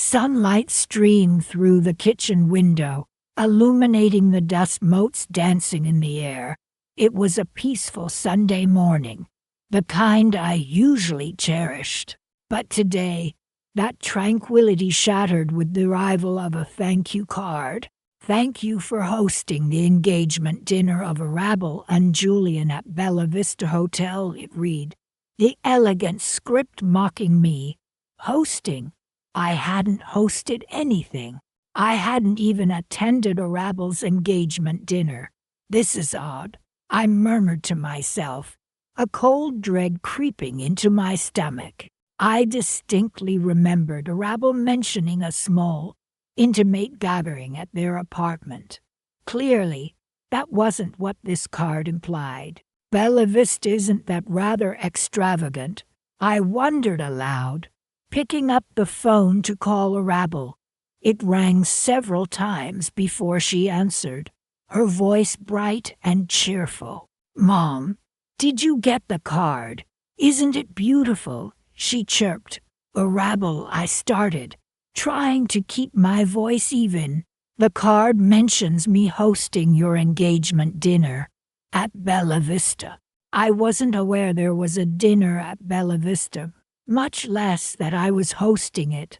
Sunlight streamed through the kitchen window, illuminating the dust motes dancing in the air. It was a peaceful Sunday morning, the kind I usually cherished. But today, that tranquility shattered with the arrival of a thank you card. Thank you for hosting the engagement dinner of Arabel and Julian at Bella Vista Hotel, it read. The elegant script mocking me. Hosting? I hadn't hosted anything. I hadn't even attended Arabel's engagement dinner. This is odd, I murmured to myself, a cold dread creeping into my stomach. I distinctly remembered Arabel mentioning a small, intimate gathering at their apartment. Clearly, that wasn't what this card implied. Bella Vista isn't that rather extravagant? I wondered aloud, picking up the phone to call Arabel. It rang several times before she answered, her voice bright and cheerful. Mom, did you get the card? Isn't it beautiful? She chirped. Arabel, I started, trying to keep my voice even. The card mentions me hosting your engagement dinner at Bella Vista. I wasn't aware there was a dinner at Bella Vista, much less that I was hosting it.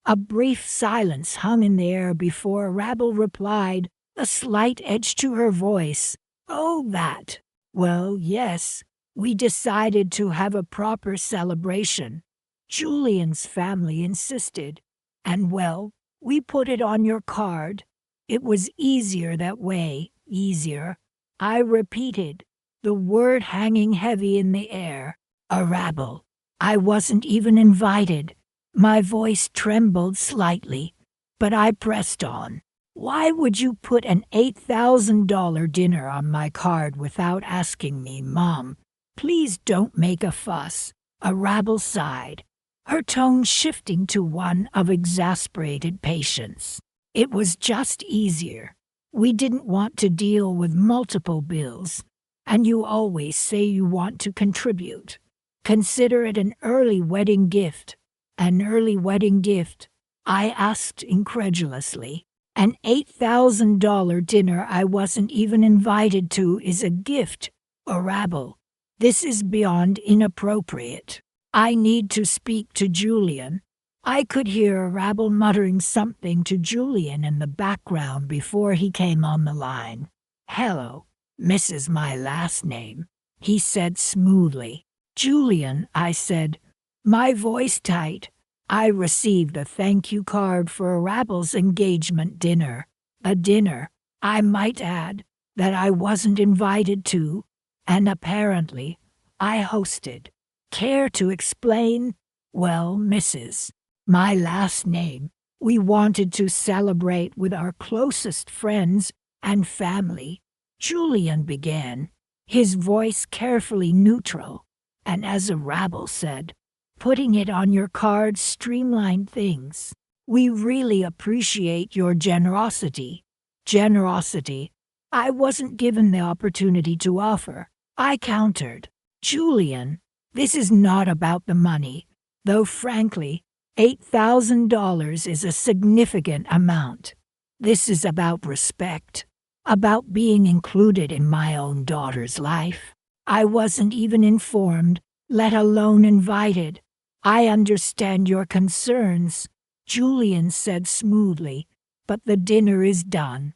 A brief silence hung in the air before Arabel replied, a slight edge to her voice. Oh, that. Well, yes. We decided to have a proper celebration. Julian's family insisted. And well, we put it on your card. It was easier that way, easier. I repeated, the word hanging heavy in the air. Arabel. I wasn't even invited. My voice trembled slightly, but I pressed on. Why would you put an $8,000 dinner on my card without asking me, Mom? Please don't make a fuss. Arabel sighed, her tone shifting to one of exasperated patience. It was just easier. We didn't want to deal with multiple bills, and you always say you want to contribute. Consider it an early wedding gift. An early wedding gift? I asked incredulously. An $8,000 dinner I wasn't even invited to is a gift, Arabel. This is beyond inappropriate. I need to speak to Julian. I could hear Arabel muttering something to Julian in the background before he came on the line. Hello, Mrs. My last name, he said smoothly. Julian, I said, my voice tight. I received a thank you card for Arabel's engagement dinner. A dinner, I might add, that I wasn't invited to, and apparently, I hosted. Care to explain? Well, Mrs. My last name, we wanted to celebrate with our closest friends and family. Julian began, his voice carefully neutral, and as Arabel said, putting it on your card streamlined things. We really appreciate your generosity. Generosity. I wasn't given the opportunity to offer. I countered. Julian, this is not about the money, though frankly, $8,000 is a significant amount. This is about respect, about being included in my own daughter's life. I wasn't even informed, let alone invited. I understand your concerns, Julian said smoothly, but the dinner is done.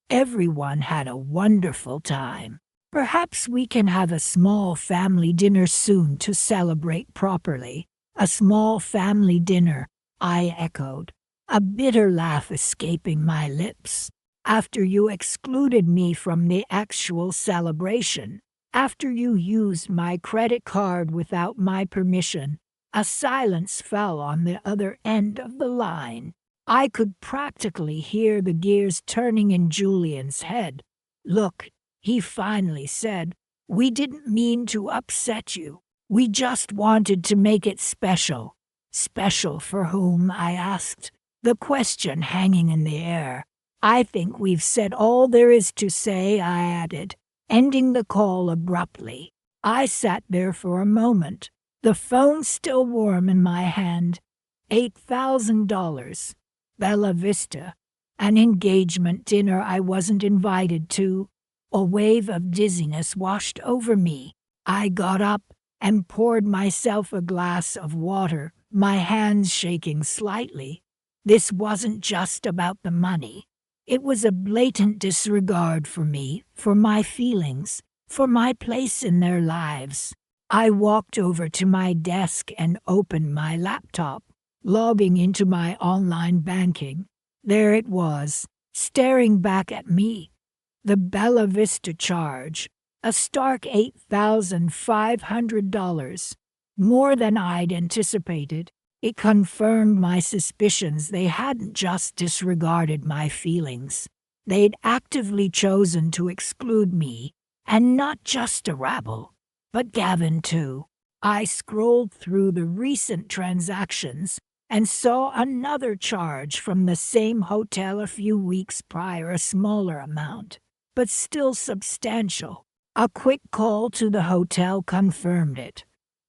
Everyone had a wonderful time. Perhaps we can have a small family dinner soon to celebrate properly. A small family dinner, I echoed, a bitter laugh escaping my lips. After you excluded me from the actual celebration, after you used my credit card without my permission, a silence fell on the other end of the line. I could practically hear the gears turning in Julian's head. Look, he finally said, we didn't mean to upset you. We just wanted to make it special. Special for whom? I asked, the question hanging in the air. I think we've said all there is to say, I added, ending the call abruptly. I sat there for a moment, the phone still warm in my hand, $8,000. Bella Vista. An engagement dinner I wasn't invited to. A wave of dizziness washed over me. I got up and poured myself a glass of water, my hands shaking slightly. This wasn't just about the money. It was a blatant disregard for me, for my feelings, for my place in their lives. I walked over to my desk and opened my laptop, logging into my online banking. There it was, staring back at me. The Bella Vista charge, a stark $8,500. More than I'd anticipated. It confirmed my suspicions they hadn't just disregarded my feelings. They'd actively chosen to exclude me, and not just Arabel, but Gavin too. I scrolled through the recent transactions and saw another charge from the same hotel a few weeks prior, a smaller amount, but still substantial. A quick call to the hotel confirmed it.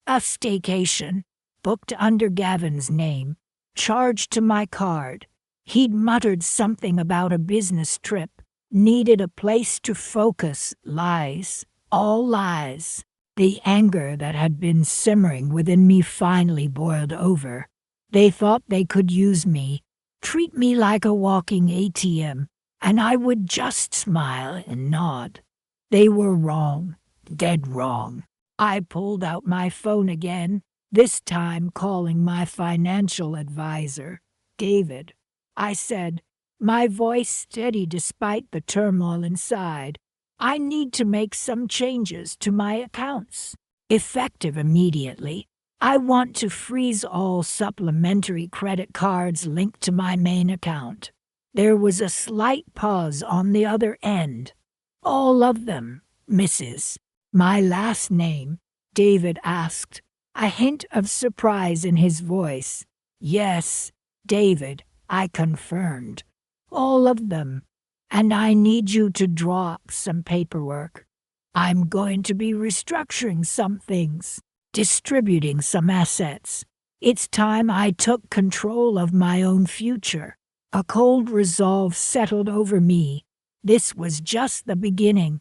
A staycation, booked under Gavin's name, charged to my card. He'd muttered something about a business trip, needed a place to focus. Lies, all lies. The anger that had been simmering within me finally boiled over. They thought they could use me, treat me like a walking ATM, and I would just smile and nod. They were wrong, dead wrong. I pulled out my phone again, this time calling my financial advisor, David. I said, my voice steady despite the turmoil inside, I need to make some changes to my accounts. Effective immediately. I want to freeze all supplementary credit cards linked to my main account. There was a slight pause on the other end. All of them, Mrs. My last name, David asked, a hint of surprise in his voice. Yes, David, I confirmed. All of them. And I need you to draw up some paperwork. I'm going to be restructuring some things, distributing some assets. It's time I took control of my own future. A cold resolve settled over me. This was just the beginning.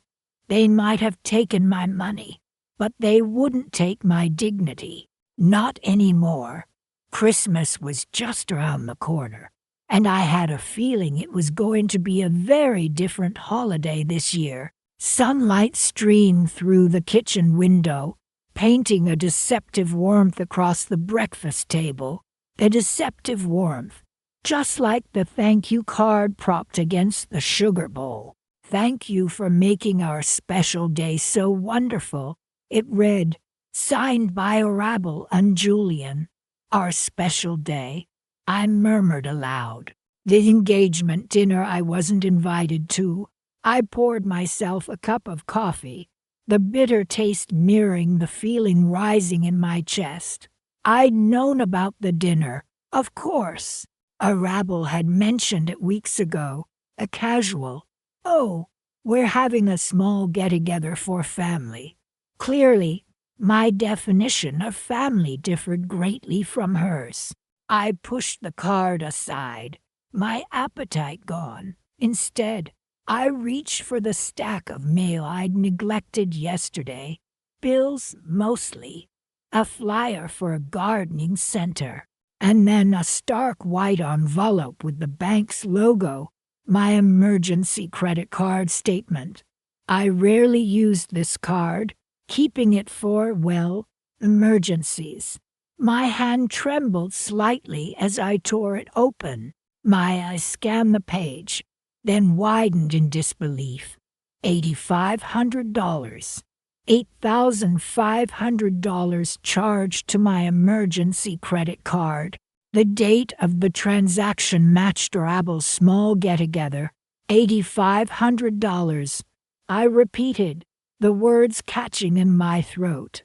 They might have taken my money, but they wouldn't take my dignity. Not anymore. Christmas was just around the corner, and I had a feeling it was going to be a very different holiday this year. Sunlight streamed through the kitchen window, painting a deceptive warmth across the breakfast table. A deceptive warmth, just like the thank you card propped against the sugar bowl. Thank you for making our special day so wonderful. It read, signed by Arabel and Julian. Our special day. I murmured aloud. The engagement dinner I wasn't invited to. I poured myself a cup of coffee, the bitter taste mirroring the feeling rising in my chest. I'd known about the dinner, of course. Arabel had mentioned it weeks ago, a casual, oh, we're having a small get-together for family. Clearly, my definition of family differed greatly from hers. I pushed the card aside, my appetite gone. Instead, I reached for the stack of mail I'd neglected yesterday. Bills, mostly. A flyer for a gardening center. And then a stark white envelope with the bank's logo, my emergency credit card statement. I rarely used this card, keeping it for, well, emergencies. My hand trembled slightly as I tore it open. My eyes scanned the page, then widened in disbelief. $8,500. $8,500 charged to my emergency credit card. The date of the transaction matched Arabel's small get-together. $8,500. I repeated, the words catching in my throat.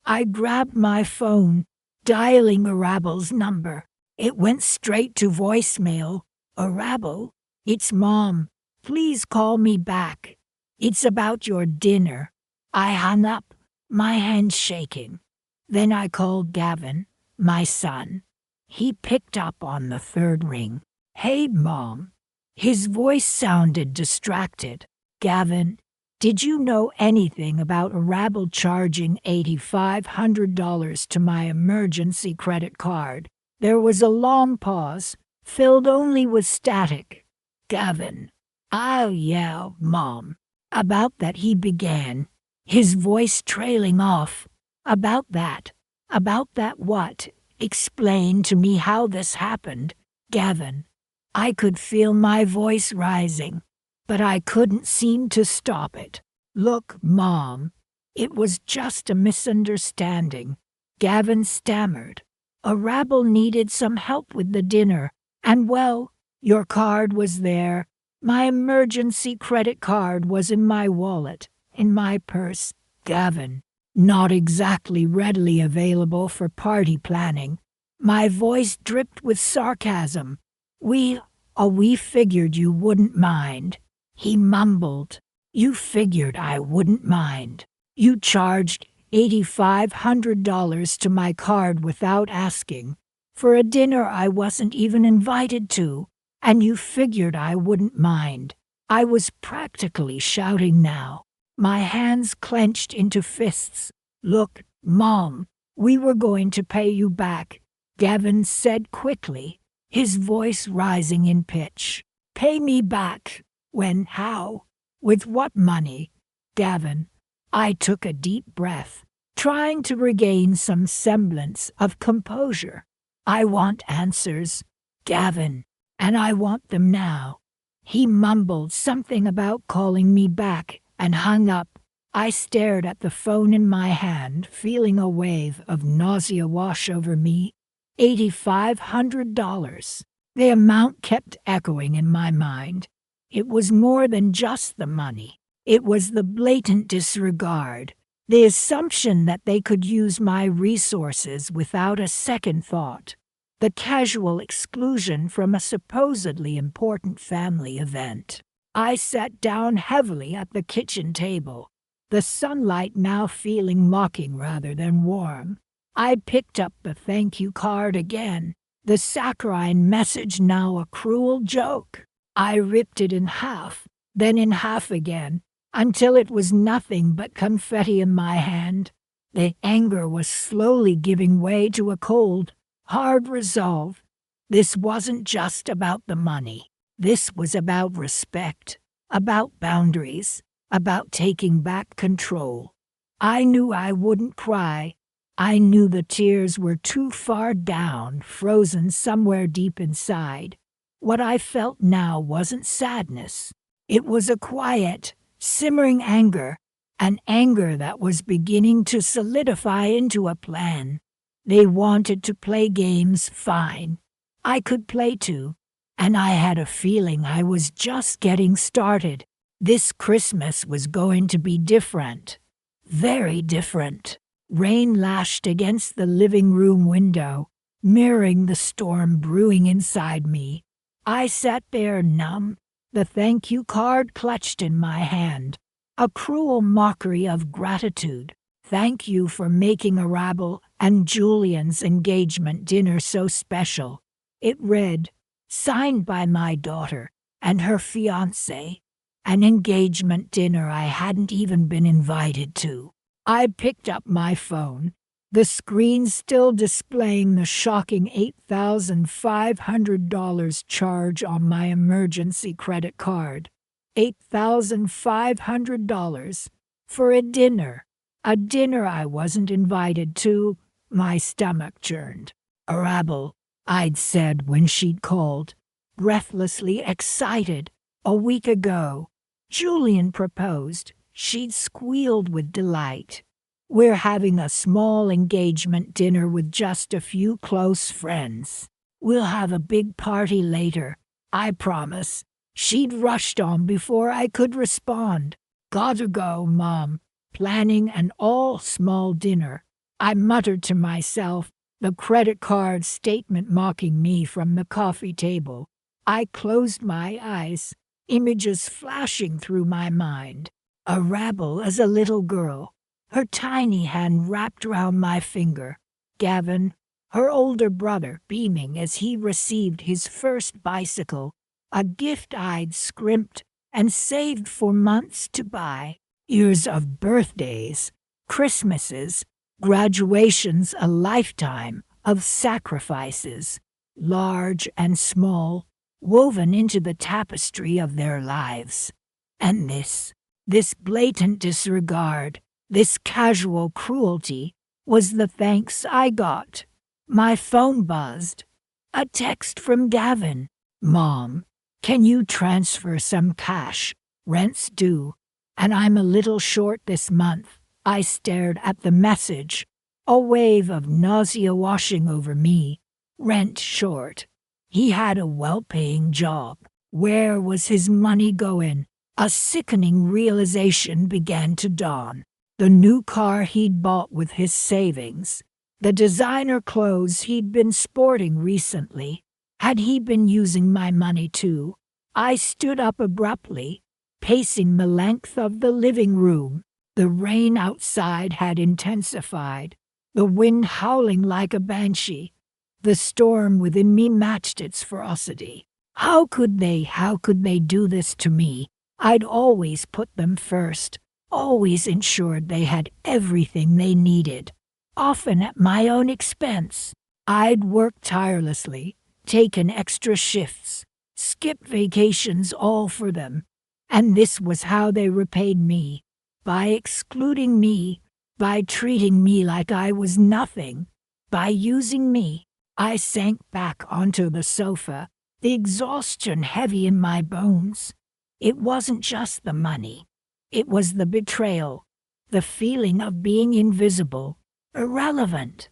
I grabbed my phone, dialing Arabel's number. It went straight to voicemail. Arabel, it's Mom. Please call me back. It's about your dinner. I hung up, my hands shaking. Then I called Gavin, my son. He picked up on the third ring. "Hey, Mom." His voice sounded distracted. "Gavin, did you know anything about Arabel charging $8,500 to my emergency credit card?" There was a long pause, filled only with static. "Gavin." "Oh, yeah, Mom." "About that," he began, his voice trailing off. "About that. About that what? Explain to me how this happened, Gavin." I could feel my voice rising, but I couldn't seem to stop it. "Look, Mom, it was just a misunderstanding," Gavin stammered. "Arabel needed some help with the dinner, and well, your card was there. My emergency credit card was in my wallet, in my purse, Gavin. Not exactly readily available for party planning." My voice dripped with sarcasm. We figured you wouldn't mind," he mumbled. "You figured I wouldn't mind. You charged $8,500 to my card without asking, for a dinner I wasn't even invited to, and you figured I wouldn't mind." I was practically shouting now, my hands clenched into fists. "Look, Mom, we were going to pay you back," Gavin said quickly, his voice rising in pitch. "Pay me back? When? How? With what money?" "Gavin." I took a deep breath, trying to regain some semblance of composure. "I want answers, Gavin, and I want them now." He mumbled something about calling me back and hung up. I stared at the phone in my hand, feeling a wave of nausea wash over me. $8,500. The amount kept echoing in my mind. It was more than just the money. It was the blatant disregard, the assumption that they could use my resources without a second thought, the casual exclusion from a supposedly important family event. I sat down heavily at the kitchen table, the sunlight now feeling mocking rather than warm. I picked up the thank you card again, the saccharine message now a cruel joke. I ripped it in half, then in half again, until it was nothing but confetti in my hand. The anger was slowly giving way to a cold, hard resolve. This wasn't just about the money. This was about respect, about boundaries, about taking back control. I knew I wouldn't cry. I knew the tears were too far down, frozen somewhere deep inside. What I felt now wasn't sadness. It was a quiet, simmering anger, an anger that was beginning to solidify into a plan. They wanted to play games, fine. I could play too, and I had a feeling I was just getting started. This Christmas was going to be different. Very different. Rain lashed against the living room window, mirroring the storm brewing inside me. I sat there numb, the thank you card clutched in my hand, a cruel mockery of gratitude. "Thank you for making Arabel and Julian's engagement dinner so special," it read, signed by my daughter and her fiancé, an engagement dinner I hadn't even been invited to. I picked up my phone, the screen still displaying the shocking $8,500 charge on my emergency credit card. $8,500 for a dinner I wasn't invited to. My stomach churned. "Arabel," I'd said when she'd called, breathlessly excited. A week ago, Julian proposed. She'd squealed with delight. "We're having a small engagement dinner with just a few close friends. We'll have a big party later, I promise." She'd rushed on before I could respond. "Gotta go, Mom. Planning an all-small dinner." I muttered to myself, the credit card statement mocking me from the coffee table. I closed my eyes, images flashing through my mind. Arabel as a little girl, her tiny hand wrapped round my finger. "Gavin, her older brother beaming as he received his first bicycle, a gift I'd scrimped and saved for months to buy. Years of birthdays, Christmases, graduations, a lifetime of sacrifices, large and small, woven into the tapestry of their lives. And this blatant disregard, this casual cruelty, was the thanks I got. My phone buzzed. A text from Gavin. "Mom, can you transfer some cash? Rent's due, and I'm a little short this month." I stared at the message, a wave of nausea washing over me. Rent short. He had a well-paying job. Where was his money going? A sickening realization began to dawn. The new car he'd bought with his savings, the designer clothes he'd been sporting recently. Had he been using my money too? I stood up abruptly, pacing the length of the living room. The rain outside had intensified, the wind howling like a banshee. The storm within me matched its ferocity. How could they do this to me? I'd always put them first, always ensured they had everything they needed, often at my own expense. I'd worked tirelessly, taken extra shifts, skipped vacations, all for them. And this was how they repaid me, by excluding me, by treating me like I was nothing, by using me. I sank back onto the sofa, the exhaustion heavy in my bones. It wasn't just the money. It was the betrayal, the feeling of being invisible, irrelevant,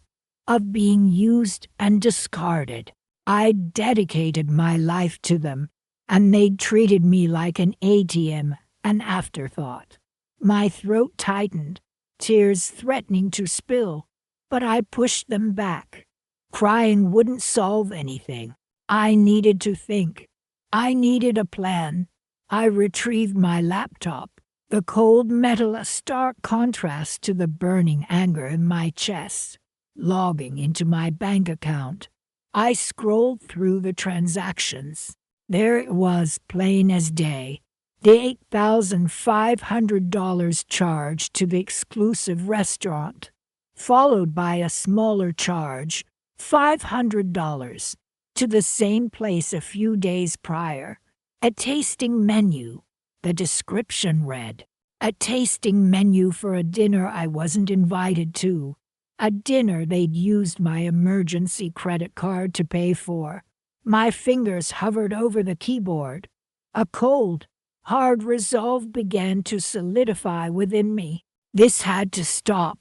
of being used and discarded. I'd dedicated my life to them, and they'd treated me like an ATM, an afterthought. My throat tightened, tears threatening to spill, but I pushed them back. Crying wouldn't solve anything. I needed to think. I needed a plan. I retrieved my laptop, the cold metal a stark contrast to the burning anger in my chest. Logging into my bank account, I scrolled through the transactions. There it was, plain as day. The $8,500 charge to the exclusive restaurant, followed by a smaller charge, $500, to the same place a few days prior. A tasting menu. The description read, "A tasting menu for a dinner I wasn't invited to. A dinner they'd used my emergency credit card to pay for." My fingers hovered over the keyboard. A cold, hard resolve began to solidify within me. This had to stop.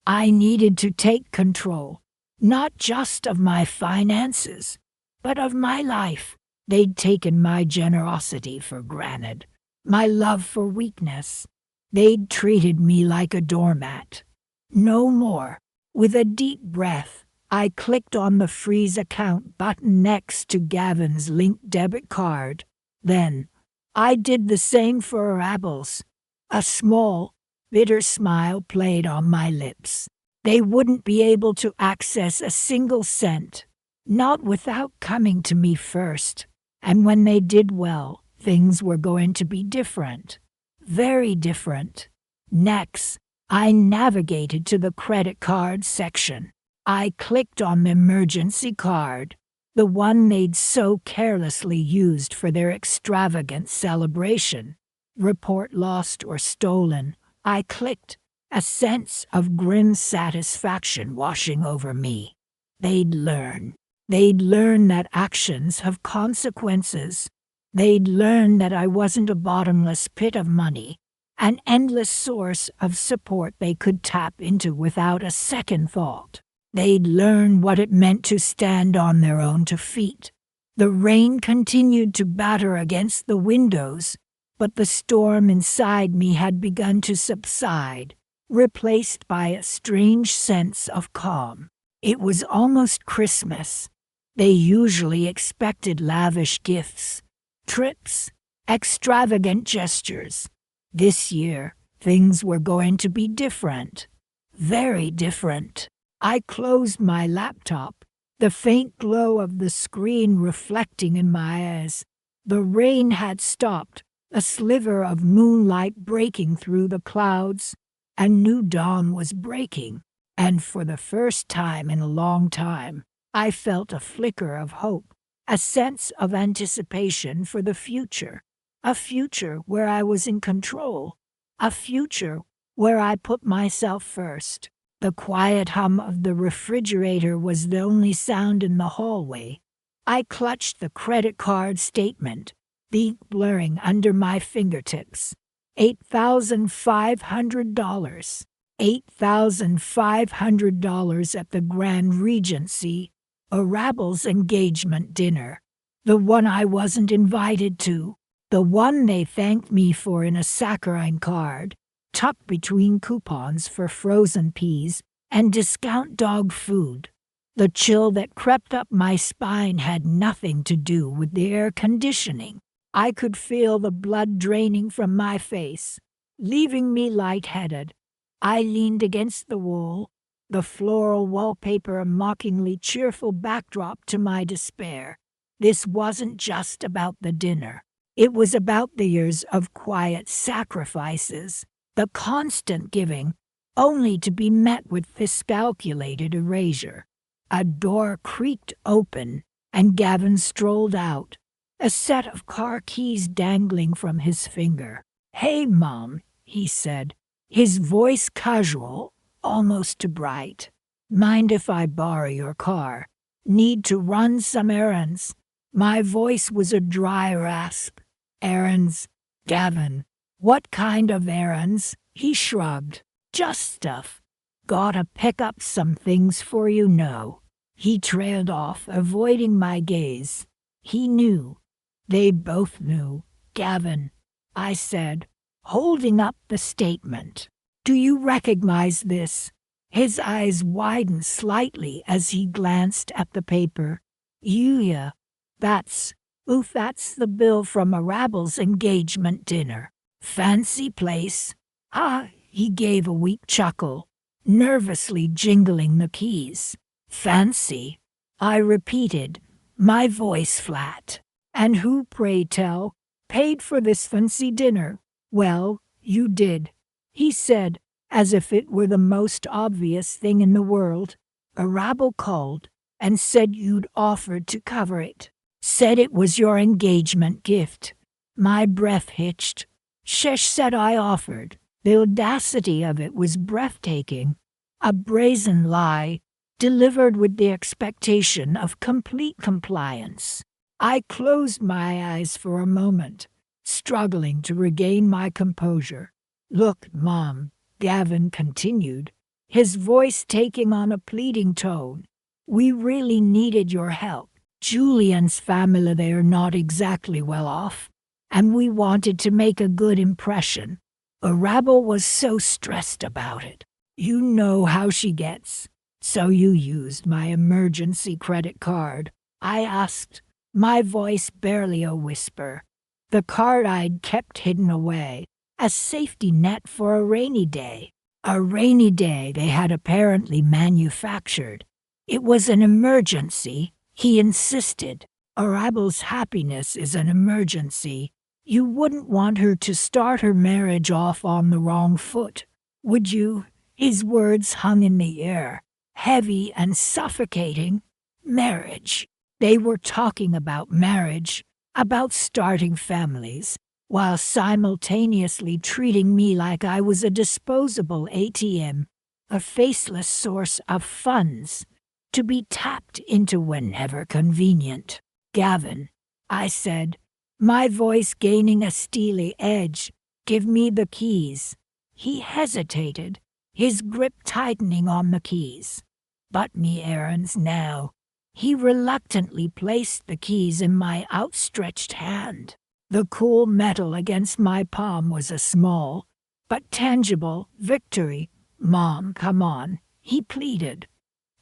I needed to take control, not just of my finances, but of my life. They'd taken my generosity for granted, my love for weakness. They'd treated me like a doormat. No more. With a deep breath, I clicked on the freeze account button next to Gavin's linked debit card. Then, I did the same for Arabel's. A small, bitter smile played on my lips. They wouldn't be able to access a single cent, not without coming to me first. And when they did, well, things were going to be different. Very different. Next, I navigated to the credit card section. I clicked on the emergency card, the one they'd so carelessly used for their extravagant celebration. Report lost or stolen. I clicked, a sense of grim satisfaction washing over me. They'd learn. They'd learn that actions have consequences. They'd learn that I wasn't a bottomless pit of money, an endless source of support they could tap into without a second thought. They'd learn what it meant to stand on their own 2 feet. The rain continued to batter against the windows, but the storm inside me had begun to subside, replaced by a strange sense of calm. It was almost Christmas. They usually expected lavish gifts, trips, extravagant gestures. This year, things were going to be different. Very different. I closed my laptop, the faint glow of the screen reflecting in my eyes. The rain had stopped, a sliver of moonlight breaking through the clouds. A new dawn was breaking, and for the first time in a long time, I felt a flicker of hope, a sense of anticipation for the future. A future where I was in control. A future where I put myself first. The quiet hum of the refrigerator was the only sound in the hallway. I clutched the credit card statement, the ink blurring under my fingertips. $8,500. $8,500 at the Grand Regency, Arabel's engagement dinner. The one I wasn't invited to. The one they thanked me for in a saccharine card, tucked between coupons for frozen peas and discount dog food. The chill that crept up my spine had nothing to do with the air conditioning. I could feel the blood draining from my face, leaving me lightheaded. I leaned against the wall, the floral wallpaper a mockingly cheerful backdrop to my despair. This wasn't just about the dinner. It was about the years of quiet sacrifices, the constant giving, only to be met with this calculated erasure. A door creaked open, and Gavin strolled out, a set of car keys dangling from his finger. "Hey, Mom," he said, his voice casual, almost too bright. "Mind if I borrow your car? Need to run some errands." My voice was a dry rasp. "Errands? Gavin, what kind of errands?" He shrugged. "Just stuff. Gotta pick up some things for you know." He trailed off, avoiding my gaze. He knew. They both knew. "Gavin," I said, holding up the statement. "Do you recognize this?" His eyes widened slightly as he glanced at the paper. "Yeah, that's the bill from Arabel's engagement dinner. Fancy place." "Ah," he gave a weak chuckle, nervously jingling the keys. "Fancy," I repeated, my voice flat. "And who, pray tell, paid for this fancy dinner?" "Well, you did," he said, as if it were the most obvious thing in the world. "Arabel called and said you'd offered to cover it. Said it was your engagement gift." My breath hitched. Shesh said I offered. The audacity of it was breathtaking. A brazen lie, delivered with the expectation of complete compliance. I closed my eyes for a moment, struggling to regain my composure. "Look, Mom," Gavin continued, his voice taking on a pleading tone. "We really needed your help. Julian's family, they're not exactly well off, and we wanted to make a good impression. Arabel was so stressed about it. You know how she gets. So you used my emergency credit card?" I asked, my voice barely a whisper. The card I'd kept hidden away, a safety net for a rainy day. A rainy day they had apparently manufactured. It was an emergency, he insisted. Arabel's happiness is an emergency. You wouldn't want her to start her marriage off on the wrong foot, would you? His words hung in the air, heavy and suffocating. Marriage. They were talking about marriage, about starting families, while simultaneously treating me like I was a disposable ATM, a faceless source of funds, to be tapped into whenever convenient. "Gavin," I said, my voice gaining a steely edge, "give me the keys." He hesitated, his grip tightening on the keys. "But me errands now." He reluctantly placed the keys in my outstretched hand. The cool metal against my palm was a small, but tangible, victory. "Mom, come on," he pleaded.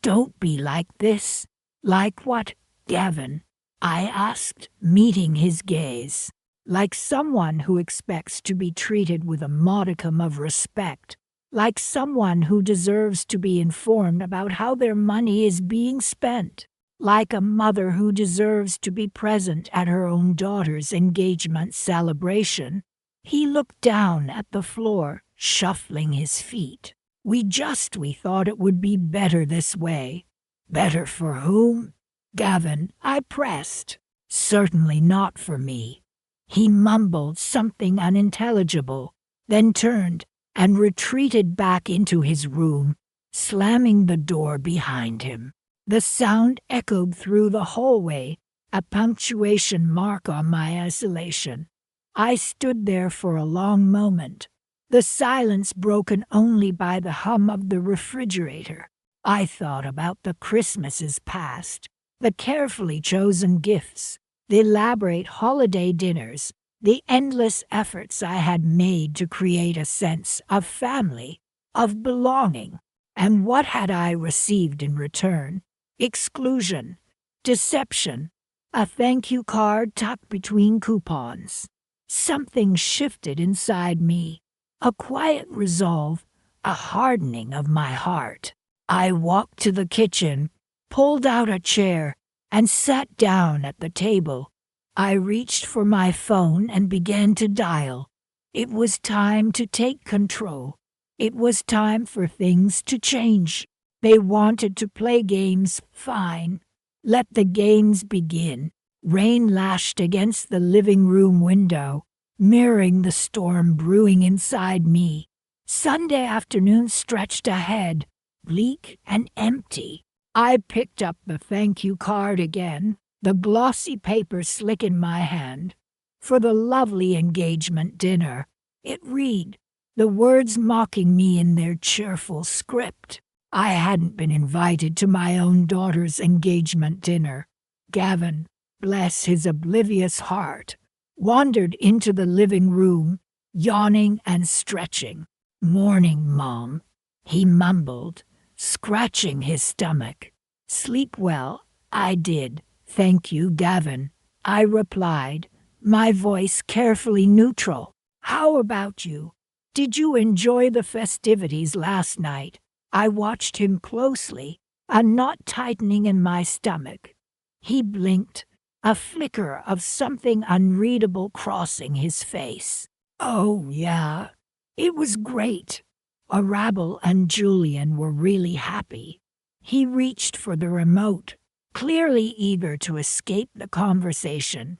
"Don't be like this." "Like what, Gavin?" I asked, meeting his gaze. "Like someone who expects to be treated with a modicum of respect, like someone who deserves to be informed about how their money is being spent, like a mother who deserves to be present at her own daughter's engagement celebration. He looked down at the floor, shuffling his feet. We thought it would be better this way." "Better for whom?" "Gavin," I pressed. "Certainly not for me." He mumbled something unintelligible, then turned and retreated back into his room, slamming the door behind him. The sound echoed through the hallway, a punctuation mark on my isolation. I stood there for a long moment, the silence broken only by the hum of the refrigerator. I thought about the Christmases past, the carefully chosen gifts, the elaborate holiday dinners, the endless efforts I had made to create a sense of family, of belonging. And what had I received in return? Exclusion, deception, a thank you card tucked between coupons. Something shifted inside me, a quiet resolve, a hardening of my heart. I walked to the kitchen, pulled out a chair, and sat down at the table. I reached for my phone and began to dial. It was time to take control. It was time for things to change. They wanted to play games, fine. Let the games begin. Rain lashed against the living room window, mirroring the storm brewing inside me. Sunday afternoon stretched ahead, bleak and empty. I picked up the thank you card again, the glossy paper slick in my hand. For the lovely engagement dinner, it read, the words mocking me in their cheerful script. I hadn't been invited to my own daughter's engagement dinner. Gavin, bless his oblivious heart, wandered into the living room, yawning and stretching. "Morning, Mom," he mumbled, scratching his stomach. "Sleep well?" "I did. Thank you, Gavin," I replied, my voice carefully neutral. "How about you? Did you enjoy the festivities last night?" I watched him closely, a knot tightening in my stomach. He blinked, a flicker of something unreadable crossing his face. "Oh, yeah. It was great. Arabel and Julian were really happy." He reached for the remote, clearly eager to escape the conversation.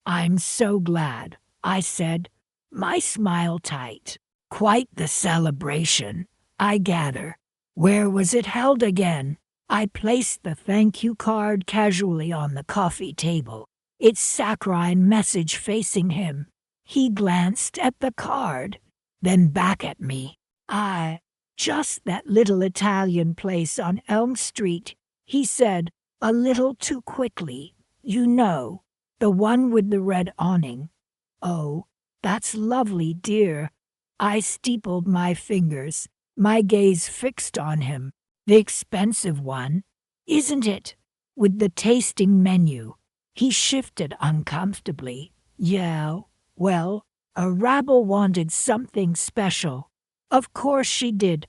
"I'm so glad," I said, my smile tight. "Quite the celebration, I gather. Where was it held again?" I placed the thank you card casually on the coffee table, its saccharine message facing him. He glanced at the card, then back at me. Just that little Italian place on Elm Street," he said, a little too quickly. "You know, the one with the red awning." "Oh, that's lovely, dear." I steepled my fingers, my gaze fixed on him. "The expensive one, isn't it? With the tasting menu." He shifted uncomfortably. "Yeah, well, Arabel wanted something special." "Of course she did,"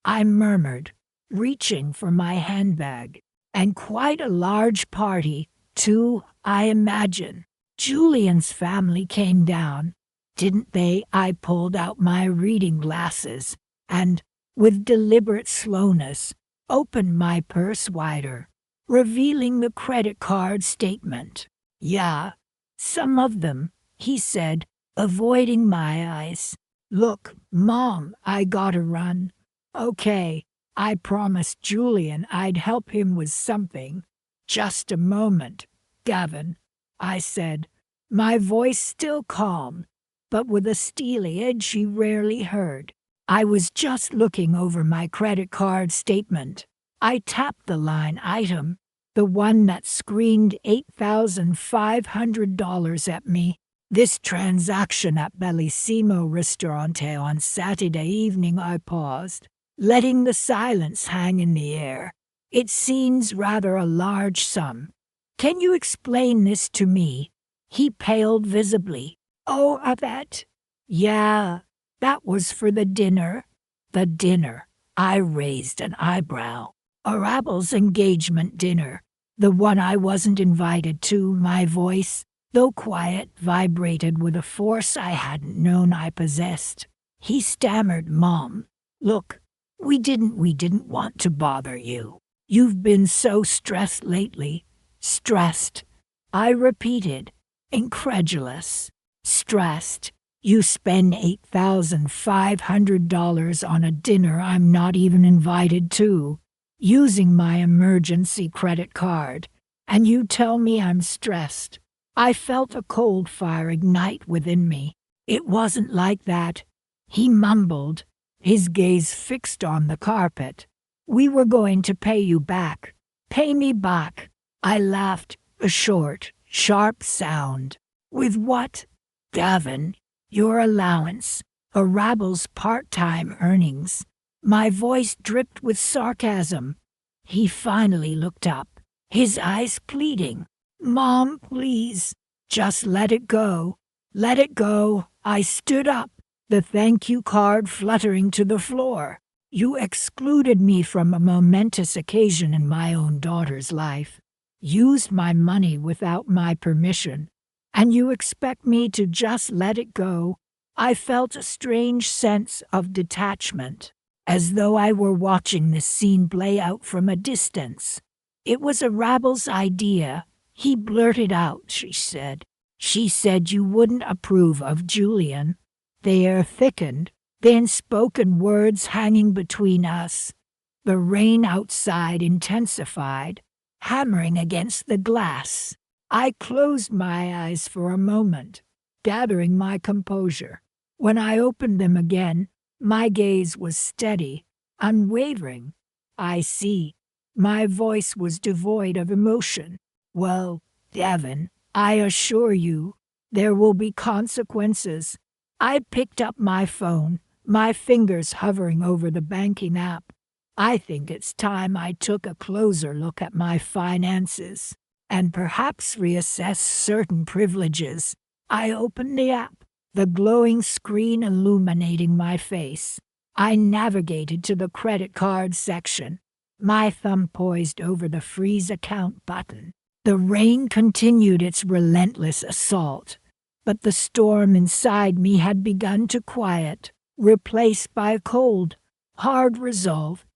I murmured, reaching for my handbag. "And quite a large party, too, I imagine. Julian's family came down, didn't they?" I pulled out my reading glasses and, with deliberate slowness, opened my purse wider, revealing the credit card statement. "Yeah, some of them," he said, avoiding my eyes. "Look, Mom, I gotta run." "Okay, I promised Julian I'd help him with something." "Just a moment, Gavin," I said, my voice still calm, but with a steely edge he rarely heard. I was just looking over my credit card statement. I tapped the line item, the one that screamed $8,500 at me. "This transaction at Bellissimo Ristorante on Saturday evening," I paused, letting the silence hang in the air. "It seems rather a large sum. Can you explain this to me?" He paled visibly. "Oh, that? Yeah, that was for the dinner. The dinner. I raised an eyebrow. Arabel's engagement dinner. The one I wasn't invited to. My voice, though quiet, vibrated with a force I hadn't known I possessed. He stammered, "Mom, look, we didn't want to bother you. You've been so stressed lately." "Stressed," I repeated, incredulous. "Stressed? You spend $8,500 on a dinner I'm not even invited to, using my emergency credit card, and you tell me I'm stressed." I felt a cold fire ignite within me. "It wasn't like that," he mumbled, his gaze fixed on the carpet. "We were going to pay you back." "Pay me back?" I laughed, a short, sharp sound. "With what?" "Gavin, your allowance, Arabel's part-time earnings." My voice dripped with sarcasm. He finally looked up, his eyes pleading. "Mom, please, just let it go. Let it go." I stood up, the thank you card fluttering to the floor. "You excluded me from a momentous occasion in my own daughter's life, used my money without my permission, and you expect me to just let it go?" I felt a strange sense of detachment, as though I were watching this scene play out from a distance. "It was Arabel's idea," he blurted out. She said you wouldn't approve of Julian." The air thickened, then spoken words hanging between us. The rain outside intensified, hammering against the glass. I closed my eyes for a moment, gathering my composure. When I opened them again, my gaze was steady, unwavering. "I see." My voice was devoid of emotion. "Well, Gavin, I assure you, there will be consequences." I picked up my phone, my fingers hovering over the banking app. "I think it's time I took a closer look at my finances, and perhaps reassess certain privileges." I opened the app, the glowing screen illuminating my face. I navigated to the credit card section, my thumb poised over the freeze account button. The rain continued its relentless assault, but the storm inside me had begun to quiet, replaced by a cold, hard resolve.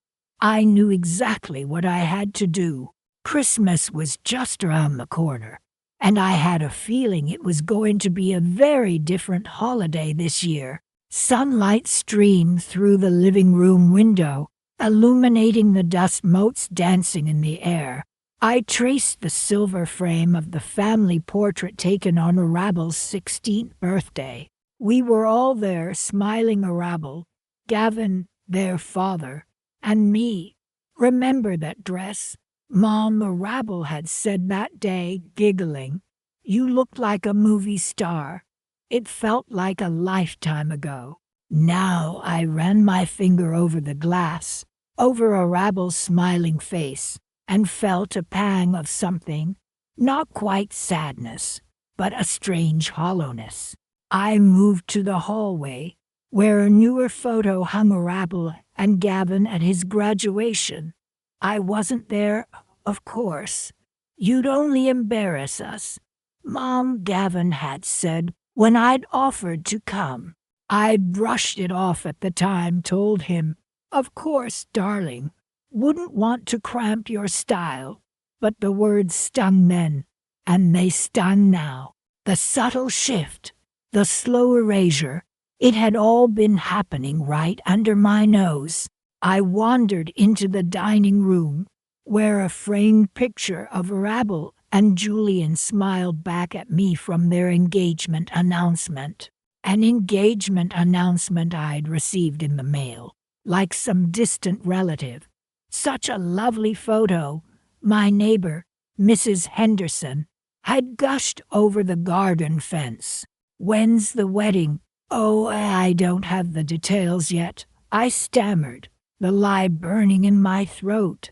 I knew exactly what I had to do. Christmas was just around the corner, and I had a feeling it was going to be a very different holiday this year. Sunlight streamed through the living room window, illuminating the dust motes dancing in the air. I traced the silver frame of the family portrait taken on Arabel's 16th birthday. We were all there, smiling. Arabel, Gavin, their father, and me. "Remember that dress?" Mom, Arabel had said that day, giggling. "You looked like a movie star." It felt like a lifetime ago. Now I ran my finger over the glass, over Arabel's smiling face, and felt a pang of something, not quite sadness, but a strange hollowness. I moved to the hallway, where a newer photo hung. Arabel and Gavin at his graduation. I wasn't there, of course. "You'd only embarrass us," Mom, Gavin had said when I'd offered to come. I'd brushed it off at the time, told him, "Of course, darling. Wouldn't want to cramp your style." But the words stung then, and they stung now. The subtle shift, the slow erasure, it had all been happening right under my nose. I wandered into the dining room, where a framed picture of Arabel and Julian smiled back at me from their engagement announcement. An engagement announcement I'd received in the mail, like some distant relative. Such a lovely photo. My neighbor, Mrs. Henderson, had gushed over the garden fence. "When's the wedding?" "Oh, I don't have the details yet," I stammered, the lie burning in my throat.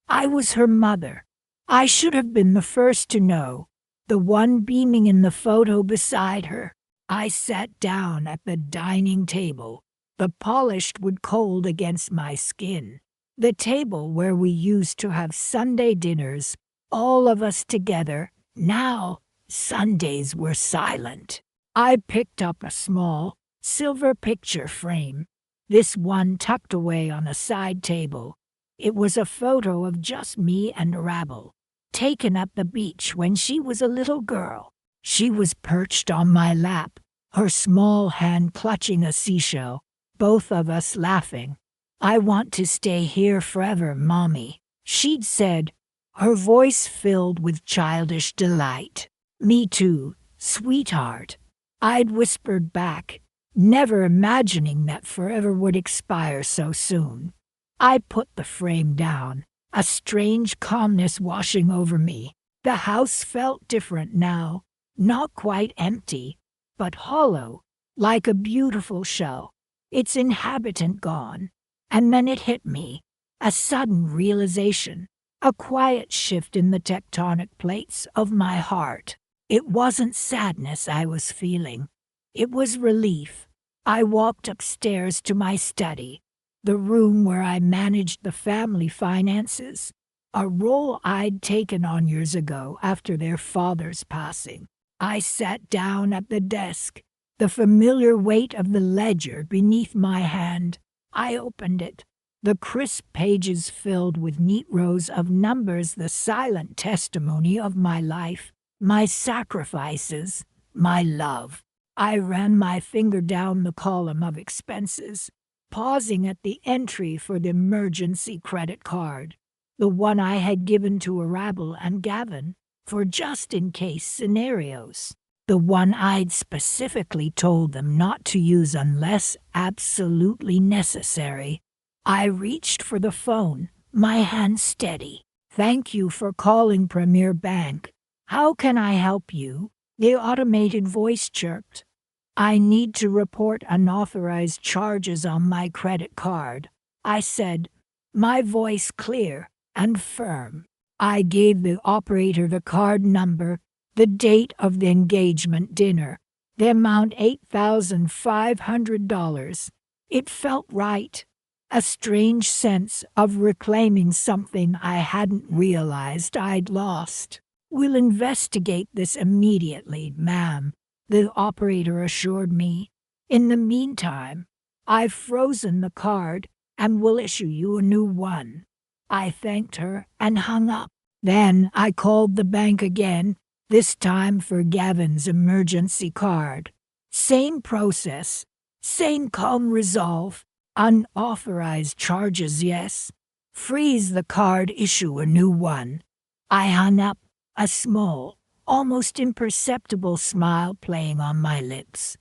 I was her mother. I should have been the first to know, the one beaming in the photo beside her. I sat down at the dining table, The polished wood cold against my skin. The table where we used to have Sunday dinners, all of us together. Now, Sundays were silent. I picked up a small, silver picture frame, this one tucked away on a side table. It was a photo of just me and Arabel, taken at the beach when she was a little girl. She was perched on my lap, her small hand clutching a seashell, both of us laughing. "I want to stay here forever, Mommy," she'd said, her voice filled with childish delight. "Me too, sweetheart," I'd whispered back, never imagining that forever would expire so soon. I put the frame down, a strange calmness washing over me. The house felt different now, not quite empty, but hollow, like a beautiful shell, its inhabitant gone. And then it hit me, a sudden realization, a quiet shift in the tectonic plates of my heart. It wasn't sadness I was feeling. It was relief. I walked upstairs to my study, the room where I managed the family finances, a role I'd taken on years ago after their father's passing. I sat down at the desk, the familiar weight of the ledger beneath my hand. I opened it, the crisp pages filled with neat rows of numbers, the silent testimony of my life, my sacrifices, my love. I ran my finger down the column of expenses, pausing at the entry for the emergency credit card, the one I had given to Arabel and Gavin for just-in-case scenarios, the one I'd specifically told them not to use unless absolutely necessary. I reached for the phone, my hand steady. "Thank you for calling Premier Bank. How can I help you?" The automated voice chirped. "I need to report unauthorized charges on my credit card," I said, my voice clear and firm. I gave the operator the card number, the date of the engagement dinner, the amount $8,500. It felt right, a strange sense of reclaiming something I hadn't realized I'd lost. "We'll investigate this immediately, ma'am," the operator assured me. "In the meantime, I've frozen the card and will issue you a new one." I thanked her and hung up. Then I called the bank again, this time for Gavin's emergency card. Same process, same calm resolve. Unauthorized charges, yes. Freeze the card, issue a new one. I hung up, a small, almost imperceptible smile playing on my lips.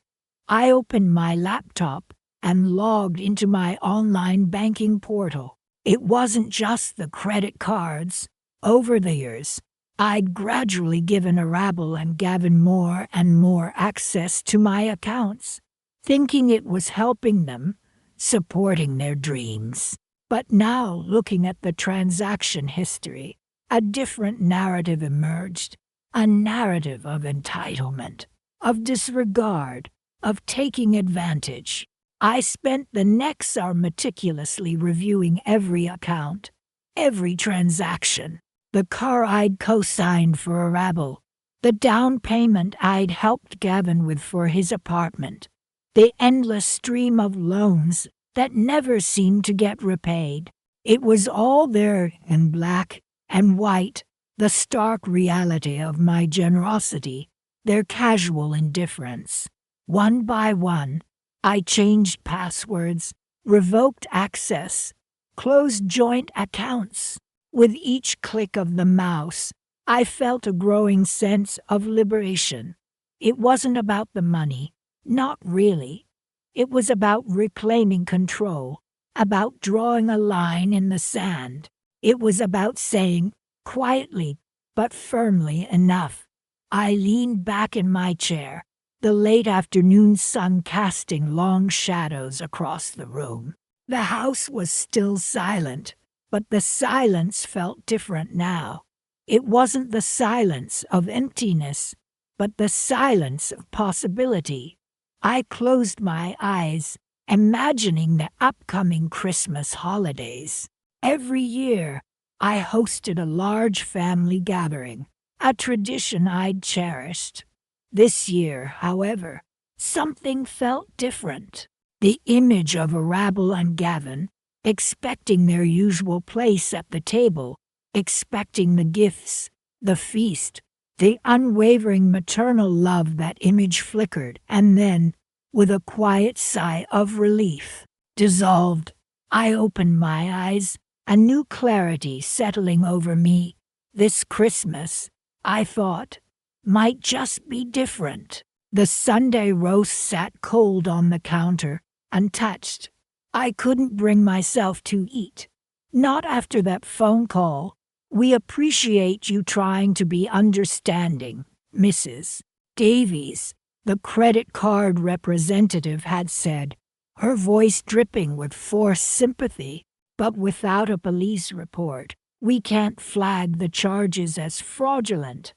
I opened my laptop and logged into my online banking portal. It wasn't just the credit cards. Over the years, I'd gradually given Arabel and Gavin more and more access to my accounts, thinking it was helping them, supporting their dreams. But now, looking at the transaction history, a different narrative emerged, a narrative of entitlement, of disregard, of taking advantage. I spent the next hour meticulously reviewing every account, every transaction, the car I'd co-signed for Arabel, the down payment I'd helped Gavin with for his apartment, the endless stream of loans that never seemed to get repaid. It was all there in black and white, the stark reality of my generosity, their casual indifference. One by one, I changed passwords, revoked access, closed joint accounts. With each click of the mouse, I felt a growing sense of liberation. It wasn't about the money, not really. It was about reclaiming control, about drawing a line in the sand. It was about saying, quietly but firmly, enough. I leaned back in my chair, the late afternoon sun casting long shadows across the room. The house was still silent, but the silence felt different now. It wasn't the silence of emptiness, but the silence of possibility. I closed my eyes, imagining the upcoming Christmas holidays. Every year, I hosted a large family gathering, a tradition I'd cherished. This year, however, something felt different. The image of Arabel and Gavin, expecting their usual place at the table, expecting the gifts, the feast, the unwavering maternal love, that image flickered and then, with a quiet sigh of relief, dissolved. I opened my eyes, a new clarity settling over me. This Christmas, I thought, might just be different. The Sunday roast sat cold on the counter, untouched. I couldn't bring myself to eat. Not after that phone call. "We appreciate you trying to be understanding, Mrs. Davies," the credit card representative had said, her voice dripping with forced sympathy. "But without a police report, we can't flag the charges as fraudulent."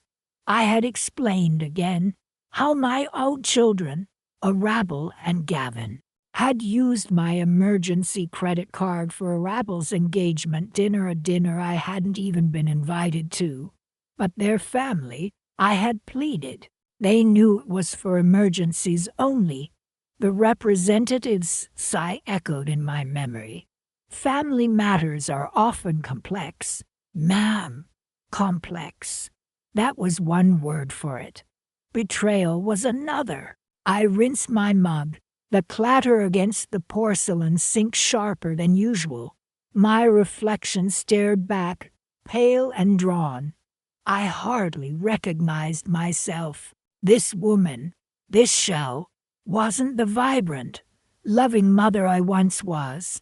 I had explained again how my own children, Arabel and Gavin, had used my emergency credit card for Arabel's engagement dinner, a dinner I hadn't even been invited to. But their family, I had pleaded. They knew it was for emergencies only. The representative's sigh echoed in my memory. "Family matters are often complex, ma'am. Complex. That was one word for it. Betrayal was another. I rinsed my mug, the clatter against the porcelain sink sharper than usual. My reflection stared back, pale and drawn. I hardly recognized myself. This woman, this shell, wasn't the vibrant, loving mother I once was.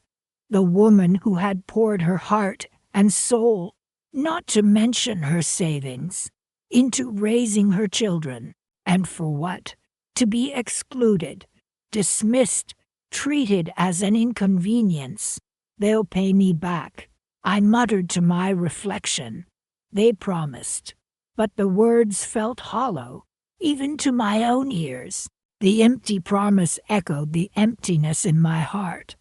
The woman who had poured her heart and soul, not to mention her savings, into raising her children. And for what? To be excluded, dismissed, treated as an inconvenience. "They'll pay me back," I muttered to my reflection. They promised. But the words felt hollow, even to my own ears. The empty promise echoed the emptiness in my heart.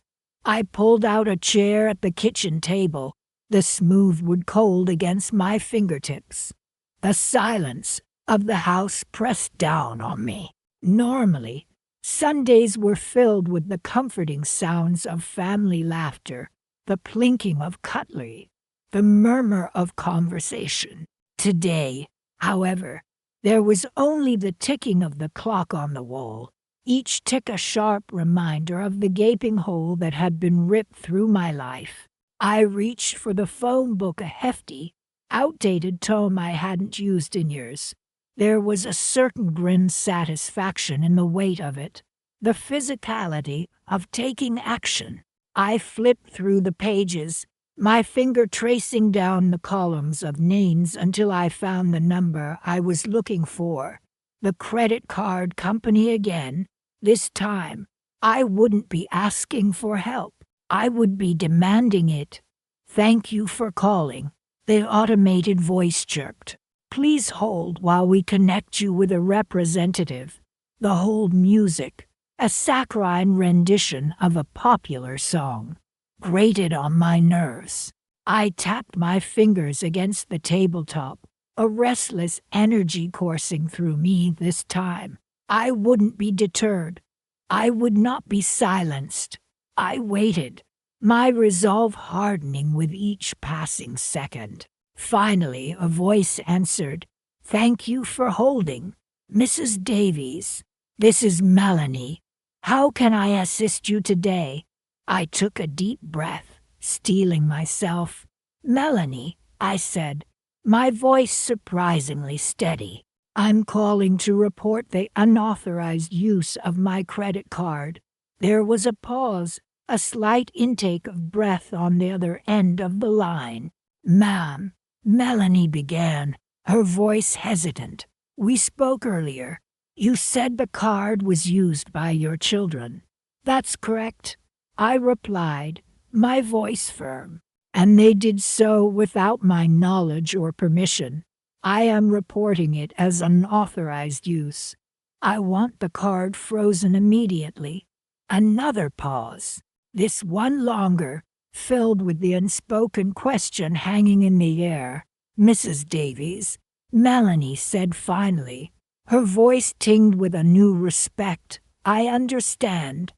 I pulled out a chair at the kitchen table, the smooth wood cold against my fingertips. The silence of the house pressed down on me. Normally, Sundays were filled with the comforting sounds of family laughter, the plinking of cutlery, the murmur of conversation. Today, however, there was only the ticking of the clock on the wall, each tick a sharp reminder of the gaping hole that had been ripped through my life. I reached for the phone book, a hefty, outdated tome I hadn't used in years. There was a certain grim satisfaction in the weight of it, the physicality of taking action. I flipped through the pages, my finger tracing down the columns of names until I found the number I was looking for. The credit card company again. This time, I wouldn't be asking for help. I would be demanding it. "Thank you for calling," the automated voice chirped. "Please hold while we connect you with a representative." The hold music, a saccharine rendition of a popular song, grated on my nerves. I tapped my fingers against the tabletop, a restless energy coursing through me this time. I wouldn't be deterred. I would not be silenced. I waited, my resolve hardening with each passing second. Finally, a voice answered. "Thank you for holding, Mrs. Davies. This is Melanie. How can I assist you today?" I took a deep breath, steeling myself. "Melanie," I said, my voice surprisingly steady. "I'm calling to report the unauthorized use of my credit card." There was a pause, a slight intake of breath on the other end of the line. "Ma'am," Melanie began, her voice hesitant. "We spoke earlier. You said the card was used by your children." "That's correct," I replied, my voice firm. "And they did so without my knowledge or permission. I am reporting it as unauthorized use. I want the card frozen immediately." Another pause, this one longer, filled with the unspoken question hanging in the air. Mrs. Davies, Melanie said finally, her voice tinged with a new respect. I understand.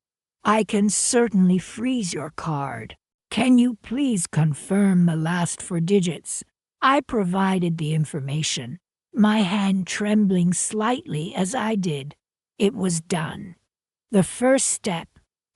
I can certainly freeze your card. Can you please confirm the last four digits? I provided the information, my hand trembling slightly as I did. It was done. The first step,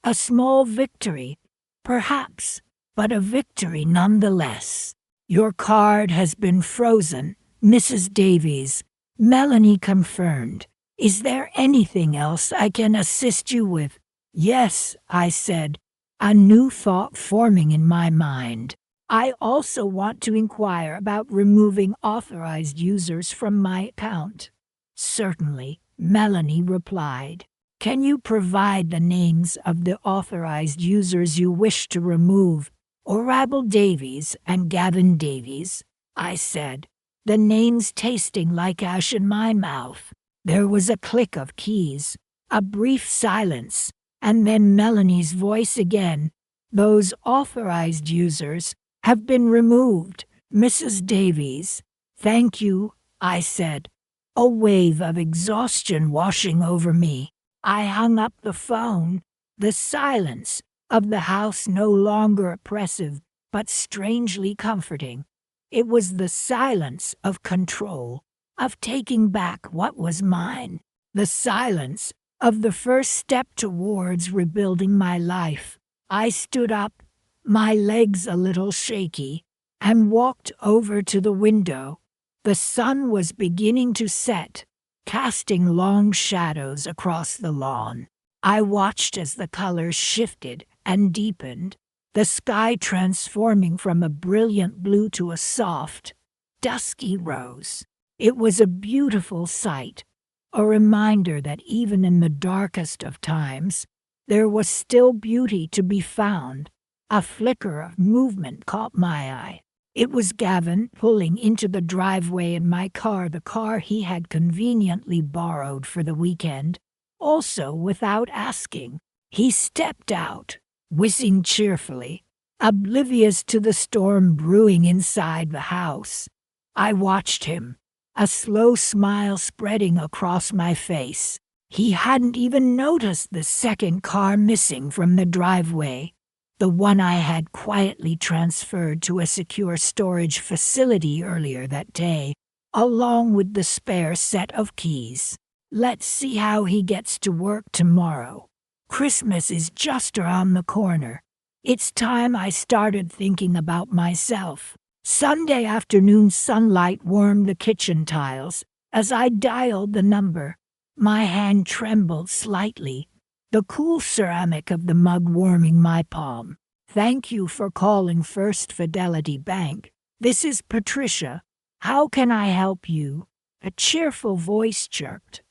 a small victory, perhaps, but a victory nonetheless. Your card has been frozen, Mrs. Davies, Melanie confirmed. Is there anything else I can assist you with? Yes, I said, a new thought forming in my mind. I also want to inquire about removing authorized users from my account. Certainly, Melanie replied. Can you provide the names of the authorized users you wish to remove? Arabel Davies and Gavin Davies, I said, the names tasting like ash in my mouth. There was a click of keys, a brief silence, and then Melanie's voice again. Those authorized users have been removed, Mrs. Davies. Thank you, I said, a wave of exhaustion washing over me. I hung up the phone, the silence of the house no longer oppressive, but strangely comforting. It was the silence of control, of taking back what was mine, the silence of the first step towards rebuilding my life. I stood up, my legs a little shaky, and walked over to the window. The sun was beginning to set, casting long shadows across the lawn. I watched as the colors shifted and deepened, the sky transforming from a brilliant blue to a soft, dusky rose. It was a beautiful sight, a reminder that even in the darkest of times, there was still beauty to be found. A flicker of movement caught my eye. It was Gavin pulling into the driveway in my car, the car he had conveniently borrowed for the weekend. Also, without asking, he stepped out, whizzing cheerfully, oblivious to the storm brewing inside the house. I watched him, a slow smile spreading across my face. He hadn't even noticed the second car missing from the driveway, the one I had quietly transferred to a secure storage facility earlier that day, along with the spare set of keys. Let's see how he gets to work tomorrow. Christmas is just around the corner. It's time I started thinking about myself. Sunday afternoon sunlight warmed the kitchen tiles. As I dialed the number, my hand trembled slightly, the cool ceramic of the mug warming my palm. Thank you for calling First Fidelity Bank. This is Patricia. How can I help you? A cheerful voice chirped.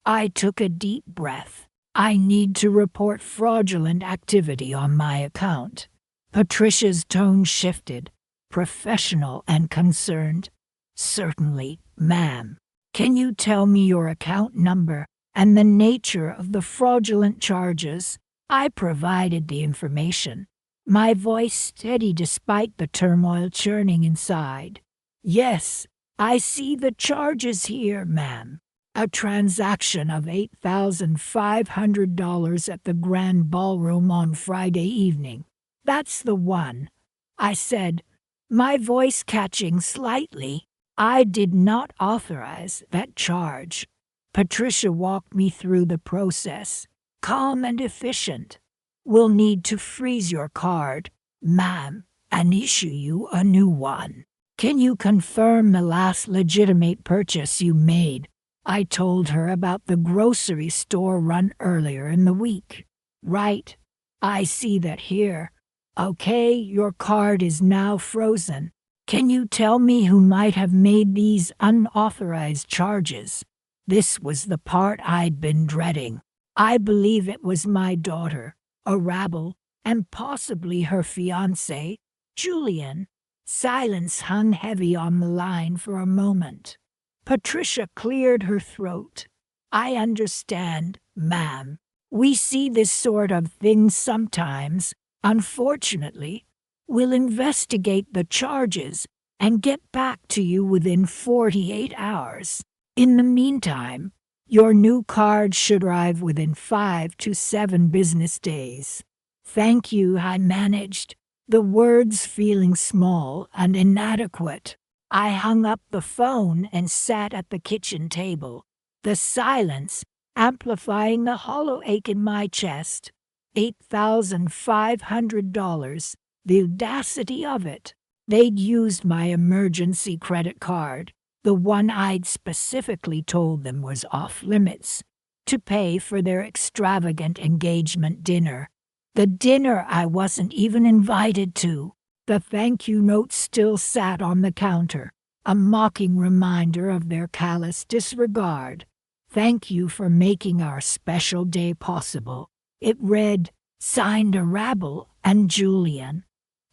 I took a deep breath. I need to report fraudulent activity on my account. Patricia's tone shifted, professional and concerned. Certainly, ma'am. Can you tell me your account number and the nature of the fraudulent charges? I provided the information, my voice steady despite the turmoil churning inside. Yes, I see the charges here, ma'am. A transaction of $8,500 at the Grand Ballroom on Friday evening. That's the one, I said, my voice catching slightly. I did not authorize that charge. Patricia walked me through the process, calm and efficient. We'll need to freeze your card, ma'am, and issue you a new one. Can you confirm the last legitimate purchase you made? I told her about the grocery store run earlier in the week. Right. I see that here. Okay, your card is now frozen. Can you tell me who might have made these unauthorized charges? This was the part I'd been dreading. I believe it was my daughter, Arabel, and possibly her fiancé, Julian. Silence hung heavy on the line for a moment. Patricia cleared her throat. I understand, ma'am. We see this sort of thing sometimes. Unfortunately, we'll investigate the charges and get back to you within 48 hours. In the meantime, your new card should arrive within 5 to 7 business days. Thank you, I managed, the words feeling small and inadequate. I hung up the phone and sat at the kitchen table, the silence amplifying the hollow ache in my chest. $8,500, the audacity of it. They'd used my emergency credit card, the one I'd specifically told them was off limits, to pay for their extravagant engagement dinner. The dinner I wasn't even invited to. The thank you note still sat on the counter, a mocking reminder of their callous disregard. Thank you for making our special day possible. It read, signed Arabel and Julian.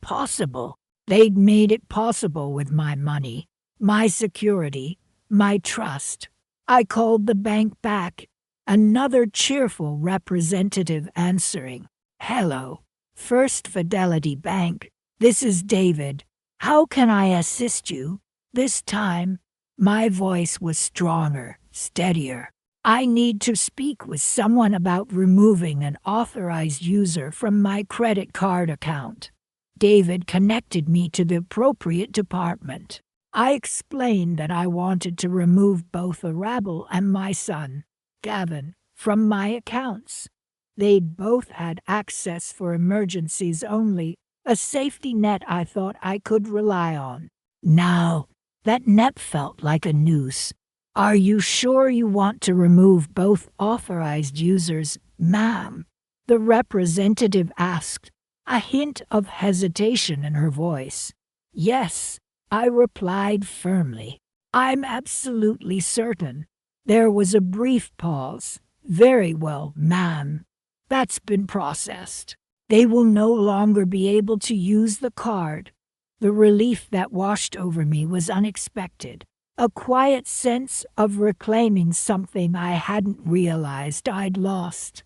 Possible. They'd made it possible with my money, my security, my trust. I called the bank back, another cheerful representative answering. Hello, First Fidelity Bank. This is David. How can I assist you? This time, my voice was stronger, steadier. I need to speak with someone about removing an authorized user from my credit card account. David connected me to the appropriate department. I explained that I wanted to remove both Arabel and my son, Gavin, from my accounts. They'd both had access for emergencies only, a safety net I thought I could rely on. Now, that net felt like a noose. Are you sure you want to remove both authorized users, ma'am? The representative asked, a hint of hesitation in her voice. Yes, I replied firmly. I'm absolutely certain. There was a brief pause. Very well, ma'am. That's been processed. They will no longer be able to use the card. The relief that washed over me was unexpected. A quiet sense of reclaiming something I hadn't realized I'd lost.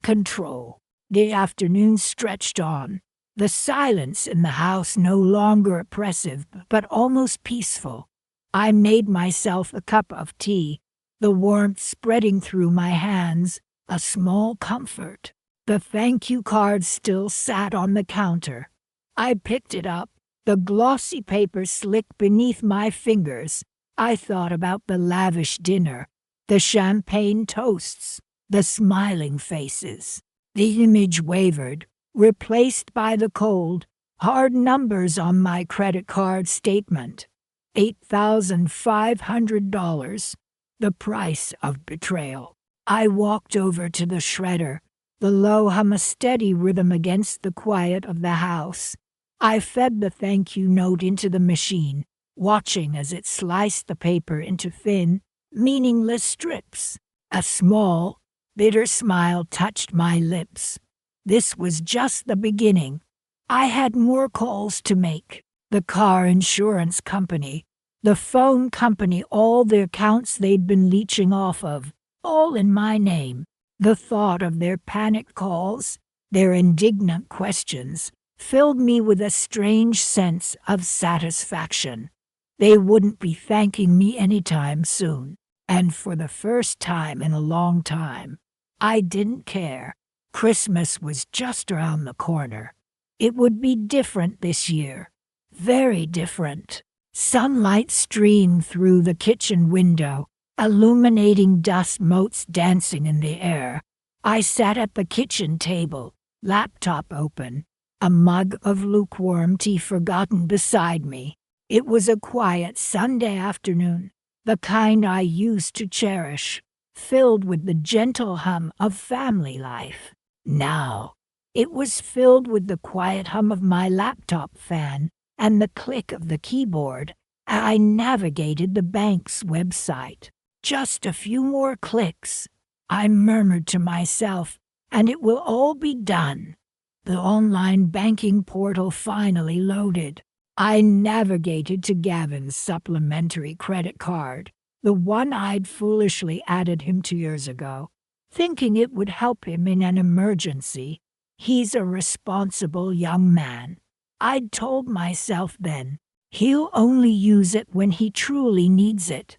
Control. The afternoon stretched on. The silence in the house no longer oppressive, but almost peaceful. I made myself a cup of tea, the warmth spreading through my hands, a small comfort. The thank you card still sat on the counter. I picked it up, the glossy paper slick beneath my fingers. I thought about the lavish dinner, the champagne toasts, the smiling faces. The image wavered, replaced by the cold, hard numbers on my credit card statement. $8,500, the price of betrayal. I walked over to the shredder, the low hum a steady rhythm against the quiet of the house. I fed the thank you note into the machine, watching as it sliced the paper into thin, meaningless strips. A small, bitter smile touched my lips. This was just the beginning. I had more calls to make. The car insurance company, the phone company, all the accounts they'd been leeching off of, all in my name. The thought of their panicked calls, their indignant questions, filled me with a strange sense of satisfaction. They wouldn't be thanking me anytime soon, and for the first time in a long time, I didn't care. Christmas was just around the corner. It would be different this year. Very different. Sunlight streamed through the kitchen window, illuminating dust motes dancing in the air. I sat at the kitchen table, laptop open, a mug of lukewarm tea forgotten beside me. It was a quiet Sunday afternoon, the kind I used to cherish, filled with the gentle hum of family life. Now, it was filled with the quiet hum of my laptop fan and the click of the keyboard. I navigated the bank's website. Just a few more clicks, I murmured to myself, and it will all be done. The online banking portal finally loaded. I navigated to Gavin's supplementary credit card, the one I'd foolishly added him 2 years ago. thinking it would help him in an emergency. He's a responsible young man. I'd told myself then, he'll only use it when he truly needs it.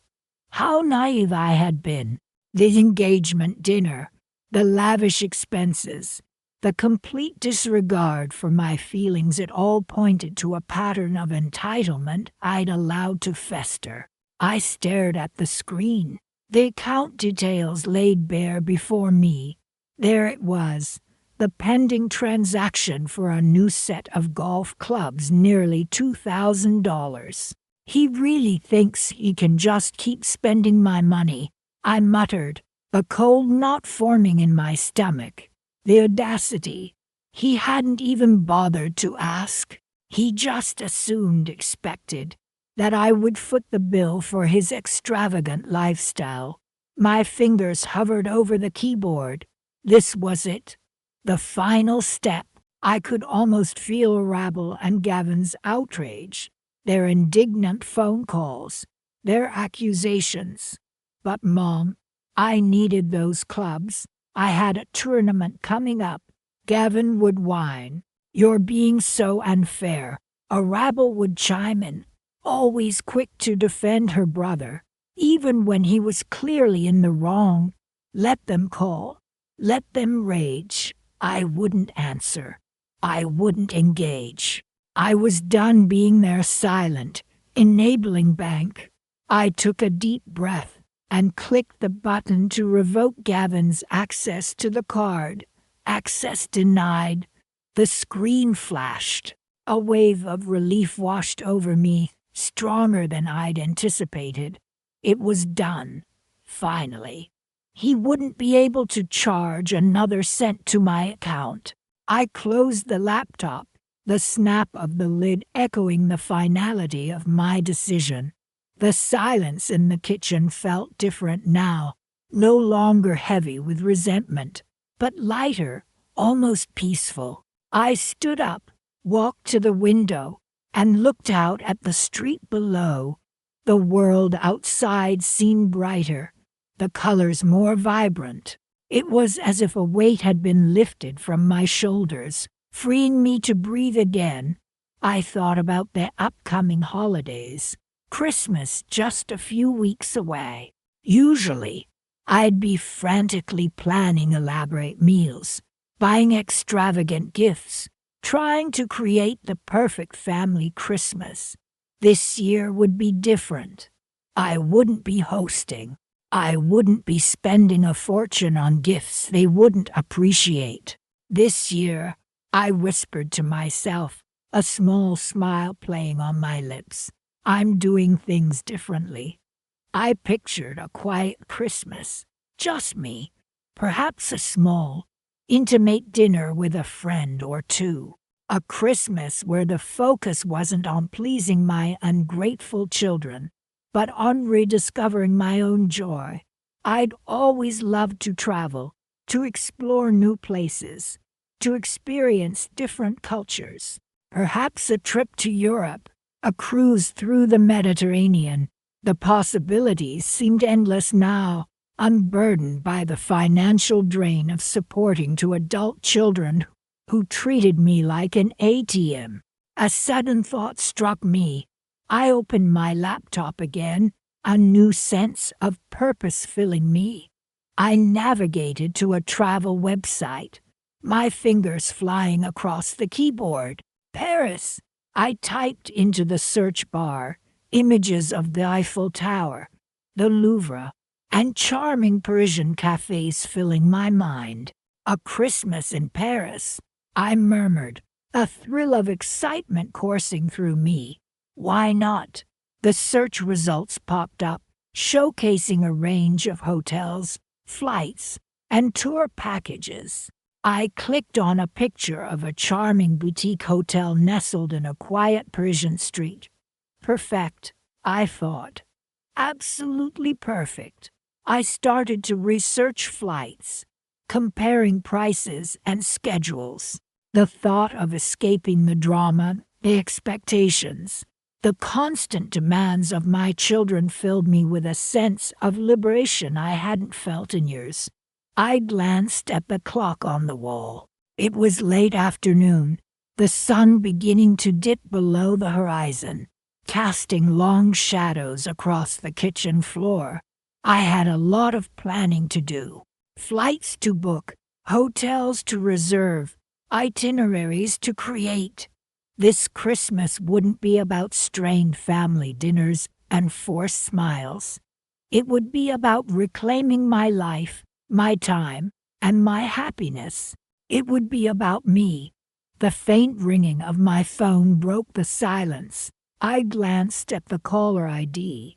How naive I had been. The engagement dinner, the lavish expenses, the complete disregard for my feelings, it all pointed to a pattern of entitlement I'd allowed to fester. I stared at the screen. The account details laid bare before me. There it was, the pending transaction for a new set of golf clubs, nearly $2,000. He really thinks he can just keep spending my money, I muttered, a cold knot forming in my stomach. The audacity. He hadn't even bothered to ask. He just expected that I would foot the bill for his extravagant lifestyle. My fingers hovered over the keyboard. This was it. The final step. I could almost feel Arabel and Gavin's outrage, their indignant phone calls, their accusations. But Mom, I needed those clubs. I had a tournament coming up. Gavin would whine. You're being so unfair. Arabel would chime in, always quick to defend her brother, even when he was clearly in the wrong. Let them call. Let them rage. I wouldn't answer. I wouldn't engage. I was done being their silent, enabling bank. I took a deep breath and clicked the button to revoke Gavin's access to the card. Access denied. The screen flashed. A wave of relief washed over me, stronger than I'd anticipated. It was done. Finally. He wouldn't be able to charge another cent to my account. I closed the laptop, the snap of the lid echoing the finality of my decision. The silence in the kitchen felt different now, no longer heavy with resentment, but lighter, almost peaceful. I stood up, walked to the window, and looked out at the street below. The world outside seemed brighter, the colors more vibrant. It was as if a weight had been lifted from my shoulders, freeing me to breathe again. I thought about the upcoming holidays. Christmas just a few weeks away. Usually, I'd be frantically planning elaborate meals, buying extravagant gifts, trying to create the perfect family Christmas. This year would be different. I wouldn't be hosting. I wouldn't be spending a fortune on gifts they wouldn't appreciate. This year, I whispered to myself, a small smile playing on my lips. I'm doing things differently. I pictured a quiet Christmas, just me, perhaps a small, intimate dinner with a friend or two. A Christmas where the focus wasn't on pleasing my ungrateful children, but on rediscovering my own joy. I'd always loved to travel, to explore new places, to experience different cultures. Perhaps a trip to Europe, a cruise through the Mediterranean. The possibilities seemed endless now, unburdened by the financial drain of supporting two adult children who treated me like an ATM. A sudden thought struck me. I opened my laptop again, a new sense of purpose filling me. I navigated to a travel website, my fingers flying across the keyboard. Paris. I typed into the search bar images of the Eiffel Tower, the Louvre, and charming Parisian cafes filling my mind. A Christmas in Paris, I murmured, a thrill of excitement coursing through me. Why not? The search results popped up, showcasing a range of hotels, flights, and tour packages. I clicked on a picture of a charming boutique hotel nestled in a quiet Parisian street. Perfect, I thought. Absolutely perfect. I started to research flights, comparing prices and schedules. The thought of escaping the drama, the expectations, the constant demands of my children filled me with a sense of liberation I hadn't felt in years. I glanced at the clock on the wall. It was late afternoon, the sun beginning to dip below the horizon, casting long shadows across the kitchen floor. I had a lot of planning to do. Flights to book, hotels to reserve, itineraries to create. This Christmas wouldn't be about strained family dinners and forced smiles. It would be about reclaiming my life, my time, and my happiness. It would be about me. The faint ringing of my phone broke the silence. I glanced at the caller ID.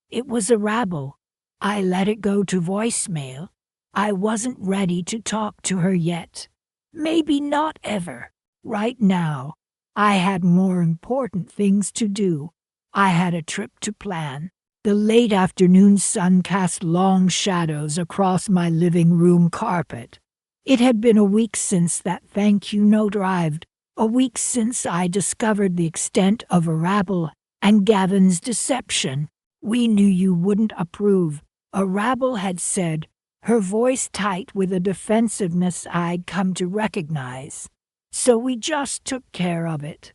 It was Arabel. I let it go to voicemail. I wasn't ready to talk to her yet. Maybe not ever. Right now, I had more important things to do. I had a trip to plan. The late afternoon sun cast long shadows across my living room carpet. It had been a week since that thank you note arrived, a week since I discovered the extent of Arabel and Gavin's deception. We knew you wouldn't approve, Arabel had said, her voice tight with a defensiveness I'd come to recognize. So we just took care of it.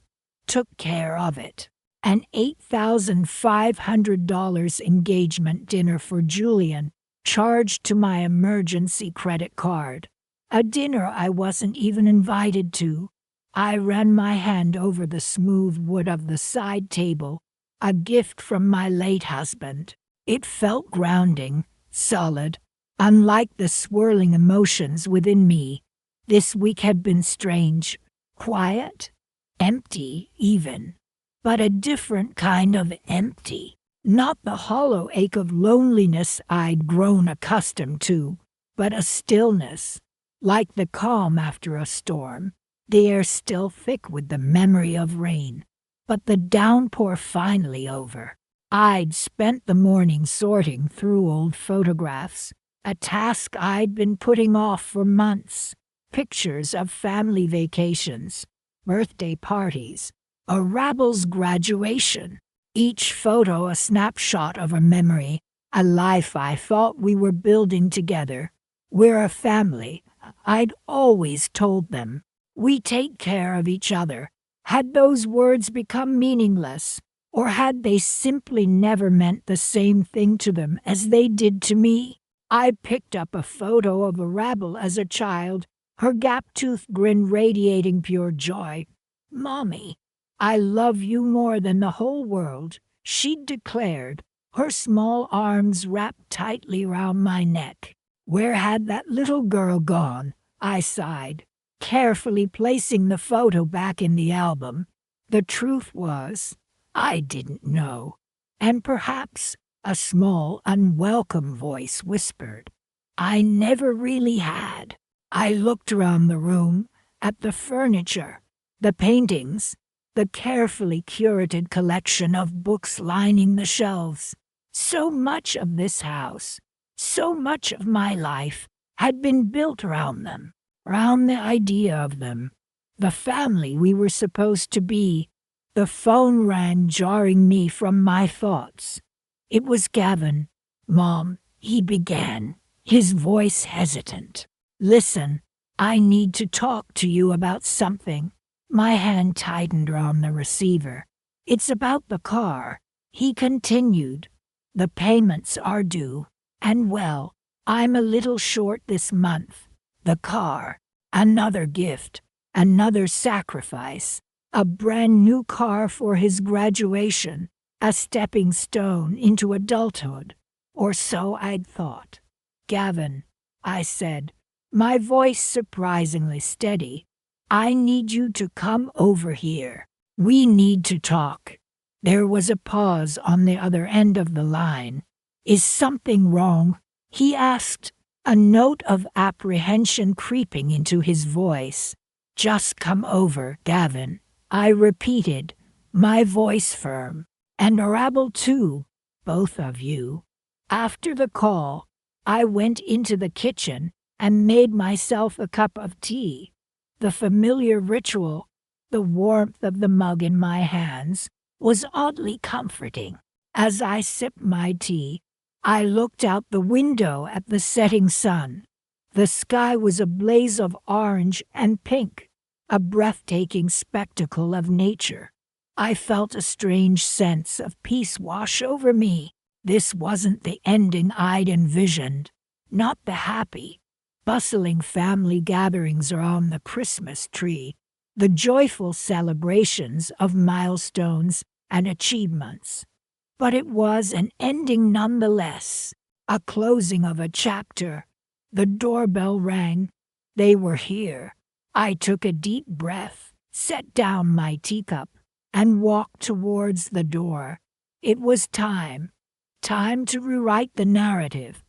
An $8,500 engagement dinner for Julian, charged to my emergency credit card. A dinner I wasn't even invited to. I ran my hand over the smooth wood of the side table, a gift from my late husband. It felt grounding, solid, unlike the swirling emotions within me. This week had been strange, quiet, empty even. But a different kind of empty. Not the hollow ache of loneliness I'd grown accustomed to, but a stillness, like the calm after a storm. The air still thick with the memory of rain, but the downpour finally over. I'd spent the morning sorting through old photographs, a task I'd been putting off for months. Pictures of family vacations, birthday parties, Arabel's graduation, each photo a snapshot of a memory, a life I thought we were building together. We're a family, I'd always told them. We take care of each other. Had those words become meaningless, or had they simply never meant the same thing to them as they did to me? I picked up a photo of Arabel as a child, her gap-toothed grin radiating pure joy. "Mommy, I love you more than the whole world," she'd declared, her small arms wrapped tightly round my neck. Where had that little girl gone? I sighed, carefully placing the photo back in the album. The truth was, I didn't know. And perhaps a small, unwelcome voice whispered, I never really had. I looked around the room, at the furniture, the paintings, the carefully curated collection of books lining the shelves. So much of this house, so much of my life, had been built around them, around the idea of them, the family we were supposed to be. The phone rang, jarring me from my thoughts. It was Gavin. "Mom," he began, his voice hesitant. "Listen, I need to talk to you about something." My hand tightened around the receiver. "It's about the car," he continued. "The payments are due, and well, I'm a little short this month. The car, another gift, another sacrifice, a brand new car for his graduation, a stepping stone into adulthood, or so I'd thought." "Gavin," I said, my voice surprisingly steady, "I need you to come over here. We need to talk." There was a pause on the other end of the line. "Is something wrong?" he asked, a note of apprehension creeping into his voice. "Just come over, Gavin," I repeated, my voice firm. "And Arabel too, both of you." After the call, I went into the kitchen and made myself a cup of tea. The familiar ritual, the warmth of the mug in my hands, was oddly comforting. As I sipped my tea, I looked out the window at the setting sun. The sky was a blaze of orange and pink, a breathtaking spectacle of nature. I felt a strange sense of peace wash over me. This wasn't the ending I'd envisioned, not the happy, bustling family gatherings around the Christmas tree, the joyful celebrations of milestones and achievements. But it was an ending nonetheless, a closing of a chapter. The doorbell rang. They were here. I took a deep breath, set down my teacup, and walked towards the door. It was time. Time to rewrite the narrative.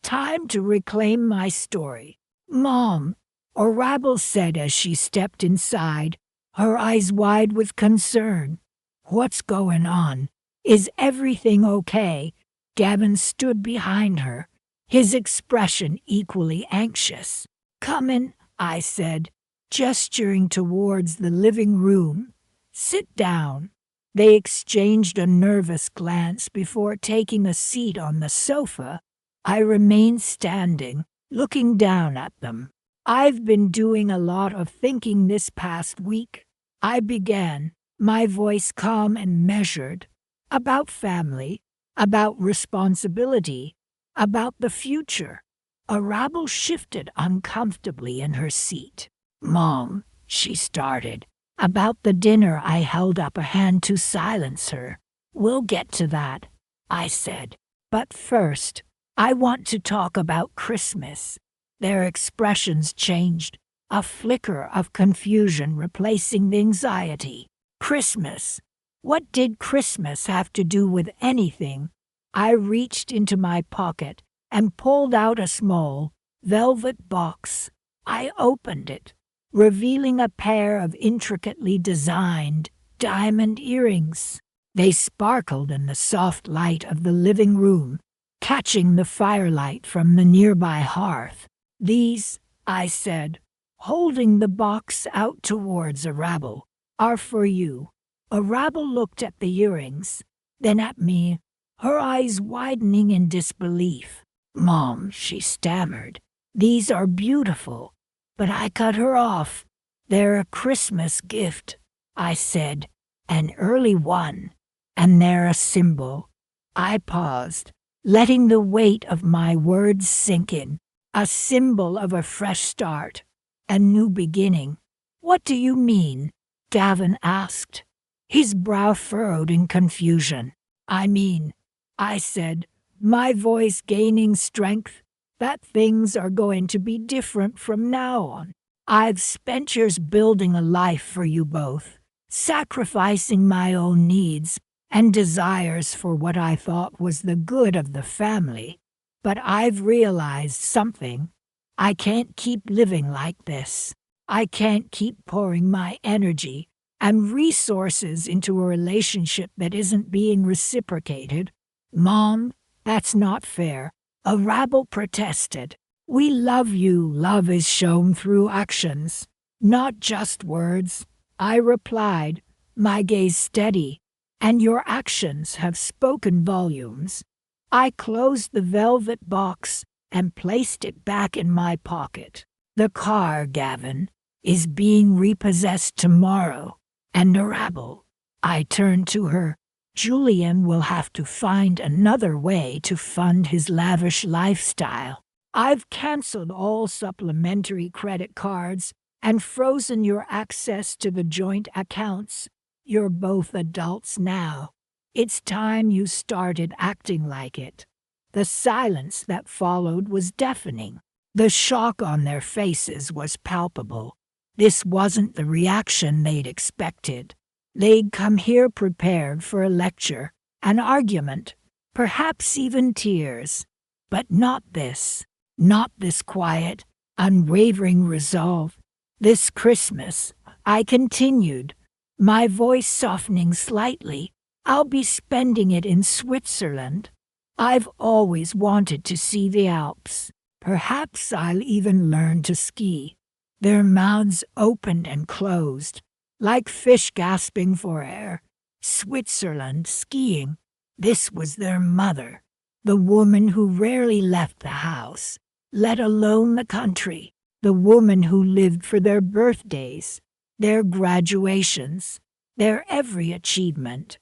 Time to reclaim my story. "Mom," Arabel said as she stepped inside, her eyes wide with concern. "What's going on? Is everything okay?" Gavin stood behind her, his expression equally anxious. "Come in," I said, gesturing towards the living room. "Sit down." They exchanged a nervous glance before taking a seat on the sofa. I remained standing, looking down at them. "I've been doing a lot of thinking this past week," I began, my voice calm and measured, "about family, about responsibility, about the future." Arabel shifted uncomfortably in her seat. "Mom," she started. "About the dinner," I held up a hand to silence her. "We'll get to that," I said. "But first, I want to talk about Christmas." Their expressions changed, a flicker of confusion replacing the anxiety. Christmas. What did Christmas have to do with anything? I reached into my pocket and pulled out a small, velvet box. I opened it, revealing a pair of intricately designed diamond earrings. They sparkled in the soft light of the living room, catching the firelight from the nearby hearth. "These," I said, holding the box out towards Arabel, "are for you." Arabel looked at the earrings, then at me, her eyes widening in disbelief. "Mom," she stammered, "these are beautiful." But I cut her off. "They're a Christmas gift," I said, "an early one, and they're a symbol." I paused, letting the weight of my words sink in. "A symbol of a fresh start, a new beginning." "What do you mean?" Gavin asked, his brow furrowed in confusion. "I mean," I said, my voice gaining strength, "that things are going to be different from now on. I've spent years building a life for you both, sacrificing my own needs and desires for what I thought was the good of the family. But I've realized something. I can't keep living like this. I can't keep pouring my energy and resources into a relationship that isn't being reciprocated." "Mom, that's not fair," Arabel protested. "We love you. Love is shown through actions, not just words," I replied, my gaze steady. "And your actions have spoken volumes." I closed the velvet box and placed it back in my pocket. "The car, Gavin, is being repossessed tomorrow. And Arabel," I turned to her, "Julian will have to find another way to fund his lavish lifestyle. I've canceled all supplementary credit cards and frozen your access to the joint accounts. You're both adults now. It's time you started acting like it." The silence that followed was deafening. The shock on their faces was palpable. This wasn't the reaction they'd expected. They'd come here prepared for a lecture, an argument, perhaps even tears. But not this. Not this quiet, unwavering resolve. "This Christmas," I continued, my voice softening slightly, "I'll be spending it in Switzerland. I've always wanted to see the Alps. Perhaps I'll even learn to ski." Their mouths opened and closed, like fish gasping for air. Switzerland, skiing. This was their mother, the woman who rarely left the house, let alone the country. The woman who lived for their birthdays, their graduations, their every achievement.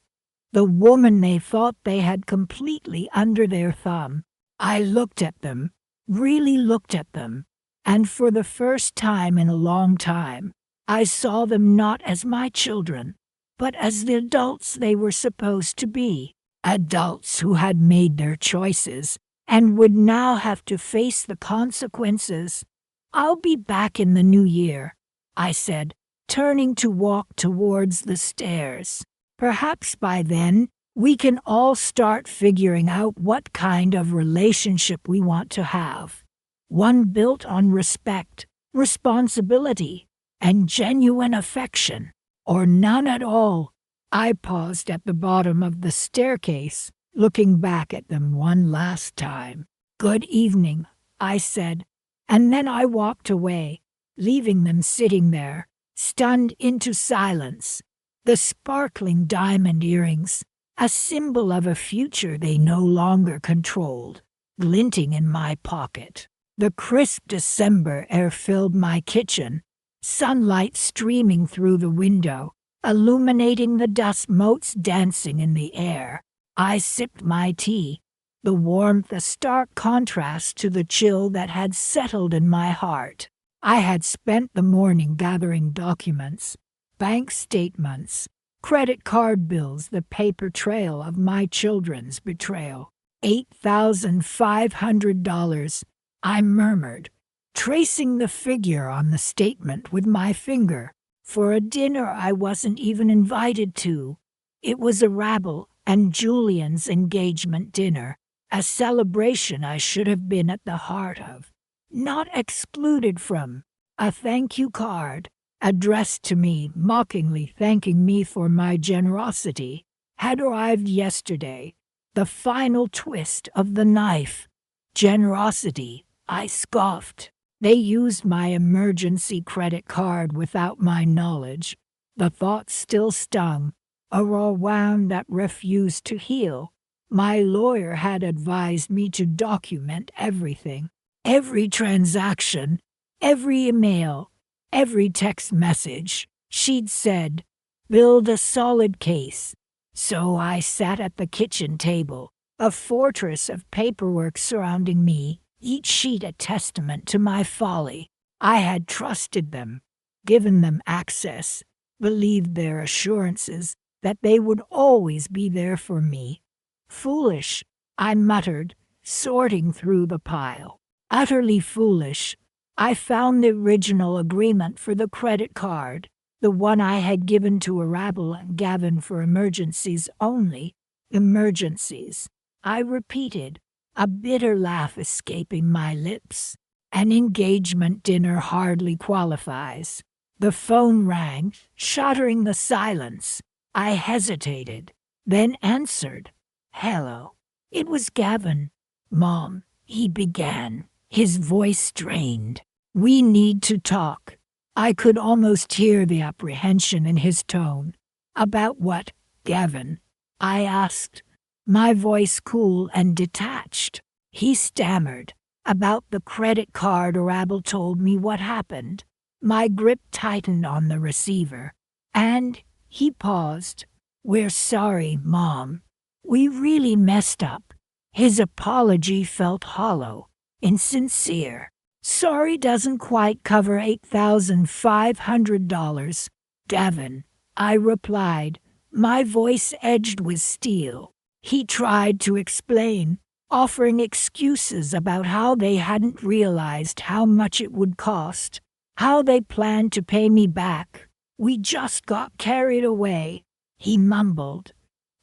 The woman they thought they had completely under their thumb. I looked at them, really looked at them, and for the first time in a long time, I saw them not as my children, but as the adults they were supposed to be. Adults who had made their choices and would now have to face the consequences. I'll be back in the new year, I said, turning to walk towards the stairs. Perhaps by then, we can all start figuring out what kind of relationship we want to have. One built on respect, responsibility, and genuine affection, or none at all. I paused at the bottom of the staircase, looking back at them one last time. Good evening, I said, and then I walked away, leaving them sitting there, stunned into silence. The sparkling diamond earrings, a symbol of a future they no longer controlled, glinting in my pocket. The crisp December air filled my kitchen, sunlight streaming through the window, illuminating the dust motes dancing in the air. I sipped my tea, the warmth a stark contrast to the chill that had settled in my heart. I had spent the morning gathering documents, bank statements, credit card bills, the paper trail of my children's betrayal. $8,500, I murmured, tracing the figure on the statement with my finger, for a dinner I wasn't even invited to. It was Arabel and Julian's engagement dinner, a celebration I should have been at the heart of, not excluded from. A thank you card, addressed to me, mockingly thanking me for my generosity, had arrived yesterday. The final twist of the knife. Generosity, I scoffed. They used my emergency credit card without my knowledge. The thought still stung, a raw wound that refused to heal. My lawyer had advised me to document everything, every transaction, every email, every text message. She'd said, build a solid case. So I sat at the kitchen table, a fortress of paperwork surrounding me, each sheet a testament to my folly. I had trusted them, given them access, believed their assurances that they would always be there for me. Foolish, I muttered, sorting through the pile. Utterly foolish. I found the original agreement for the credit card, the one I had given to Arabel and Gavin for emergencies only. Emergencies, I repeated, a bitter laugh escaping my lips. An engagement dinner hardly qualifies. The phone rang, shattering the silence. I hesitated, then answered. Hello. It was Gavin. Mom, he began, his voice strained. We need to talk. I could almost hear the apprehension in his tone. About what, Gavin? I asked, my voice cool and detached. He stammered. About the credit card. Arabel told me what happened. My grip tightened on the receiver. And, he paused. We're sorry, Mom. We really messed up. His apology felt hollow, insincere. Sorry doesn't quite cover $8,500, Gavin, I replied, my voice edged with steel. He tried to explain, offering excuses about how they hadn't realized how much it would cost, how they planned to pay me back. We just got carried away, he mumbled.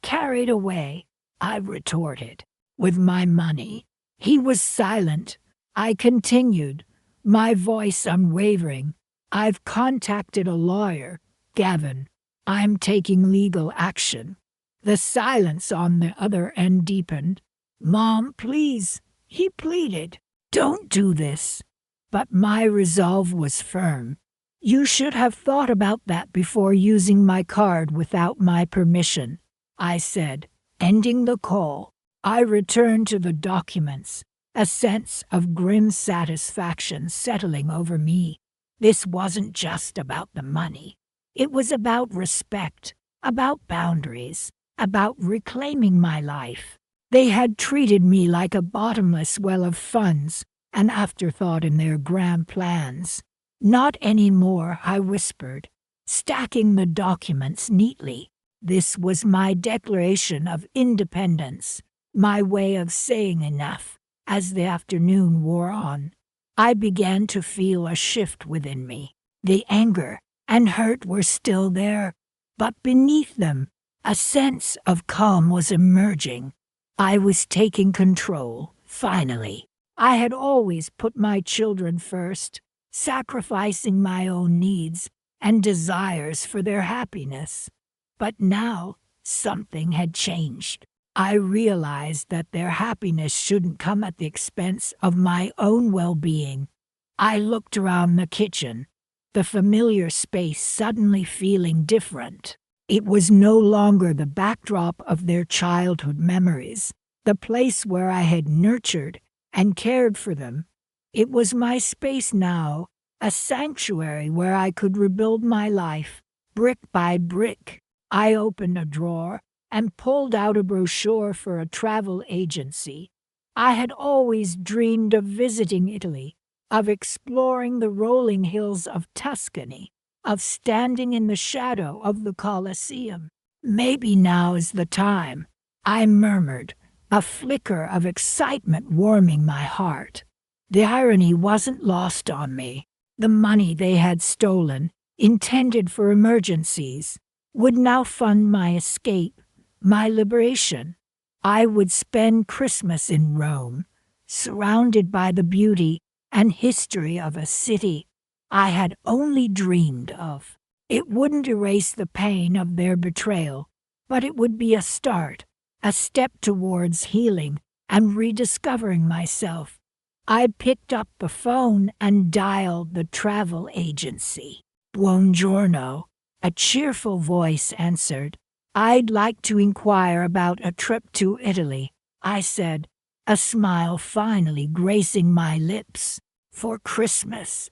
Carried away, I retorted, with my money. He was silent. I continued, my voice unwavering. I've contacted a lawyer, Gavin. I'm taking legal action. The silence on the other end deepened. Mom, please, he pleaded. Don't do this. But my resolve was firm. You should have thought about that before using my card without my permission, I said, ending the call. I returned to the documents, a sense of grim satisfaction settling over me. This wasn't just about the money. It was about respect, about boundaries, about reclaiming my life. They had treated me like a bottomless well of funds, an afterthought in their grand plans. Not anymore, I whispered, stacking the documents neatly. This was my declaration of independence, my way of saying enough. As the afternoon wore on, I began to feel a shift within me. The anger and hurt were still there, but beneath them, a sense of calm was emerging. I was taking control, finally. I had always put my children first, sacrificing my own needs and desires for their happiness. But now, something had changed. I realized that their happiness shouldn't come at the expense of my own well-being. I looked around the kitchen, the familiar space suddenly feeling different. It was no longer the backdrop of their childhood memories, the place where I had nurtured and cared for them. It was my space now, a sanctuary where I could rebuild my life, brick by brick. I opened a drawer and pulled out a brochure for a travel agency. I had always dreamed of visiting Italy, of exploring the rolling hills of Tuscany, of standing in the shadow of the Colosseum. Maybe now is the time, I murmured, a flicker of excitement warming my heart. The irony wasn't lost on me. The money they had stolen, intended for emergencies, would now fund my escape, my liberation. I would spend Christmas in Rome, surrounded by the beauty and history of a city I had only dreamed of. It wouldn't erase the pain of their betrayal, but it would be a start, a step towards healing and rediscovering myself. I picked up the phone and dialed the travel agency. Buongiorno, a cheerful voice answered. I'd like to inquire about a trip to Italy, I said, a smile finally gracing my lips. For Christmas.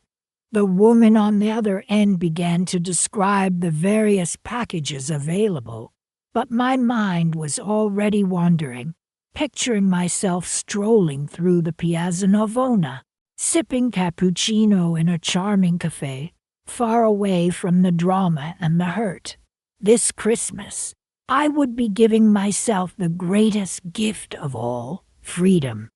The woman on the other end began to describe the various packages available, but my mind was already wandering, picturing myself strolling through the Piazza Navona, sipping cappuccino in a charming cafe, far away from the drama and the hurt. This Christmas, I would be giving myself the greatest gift of all, freedom.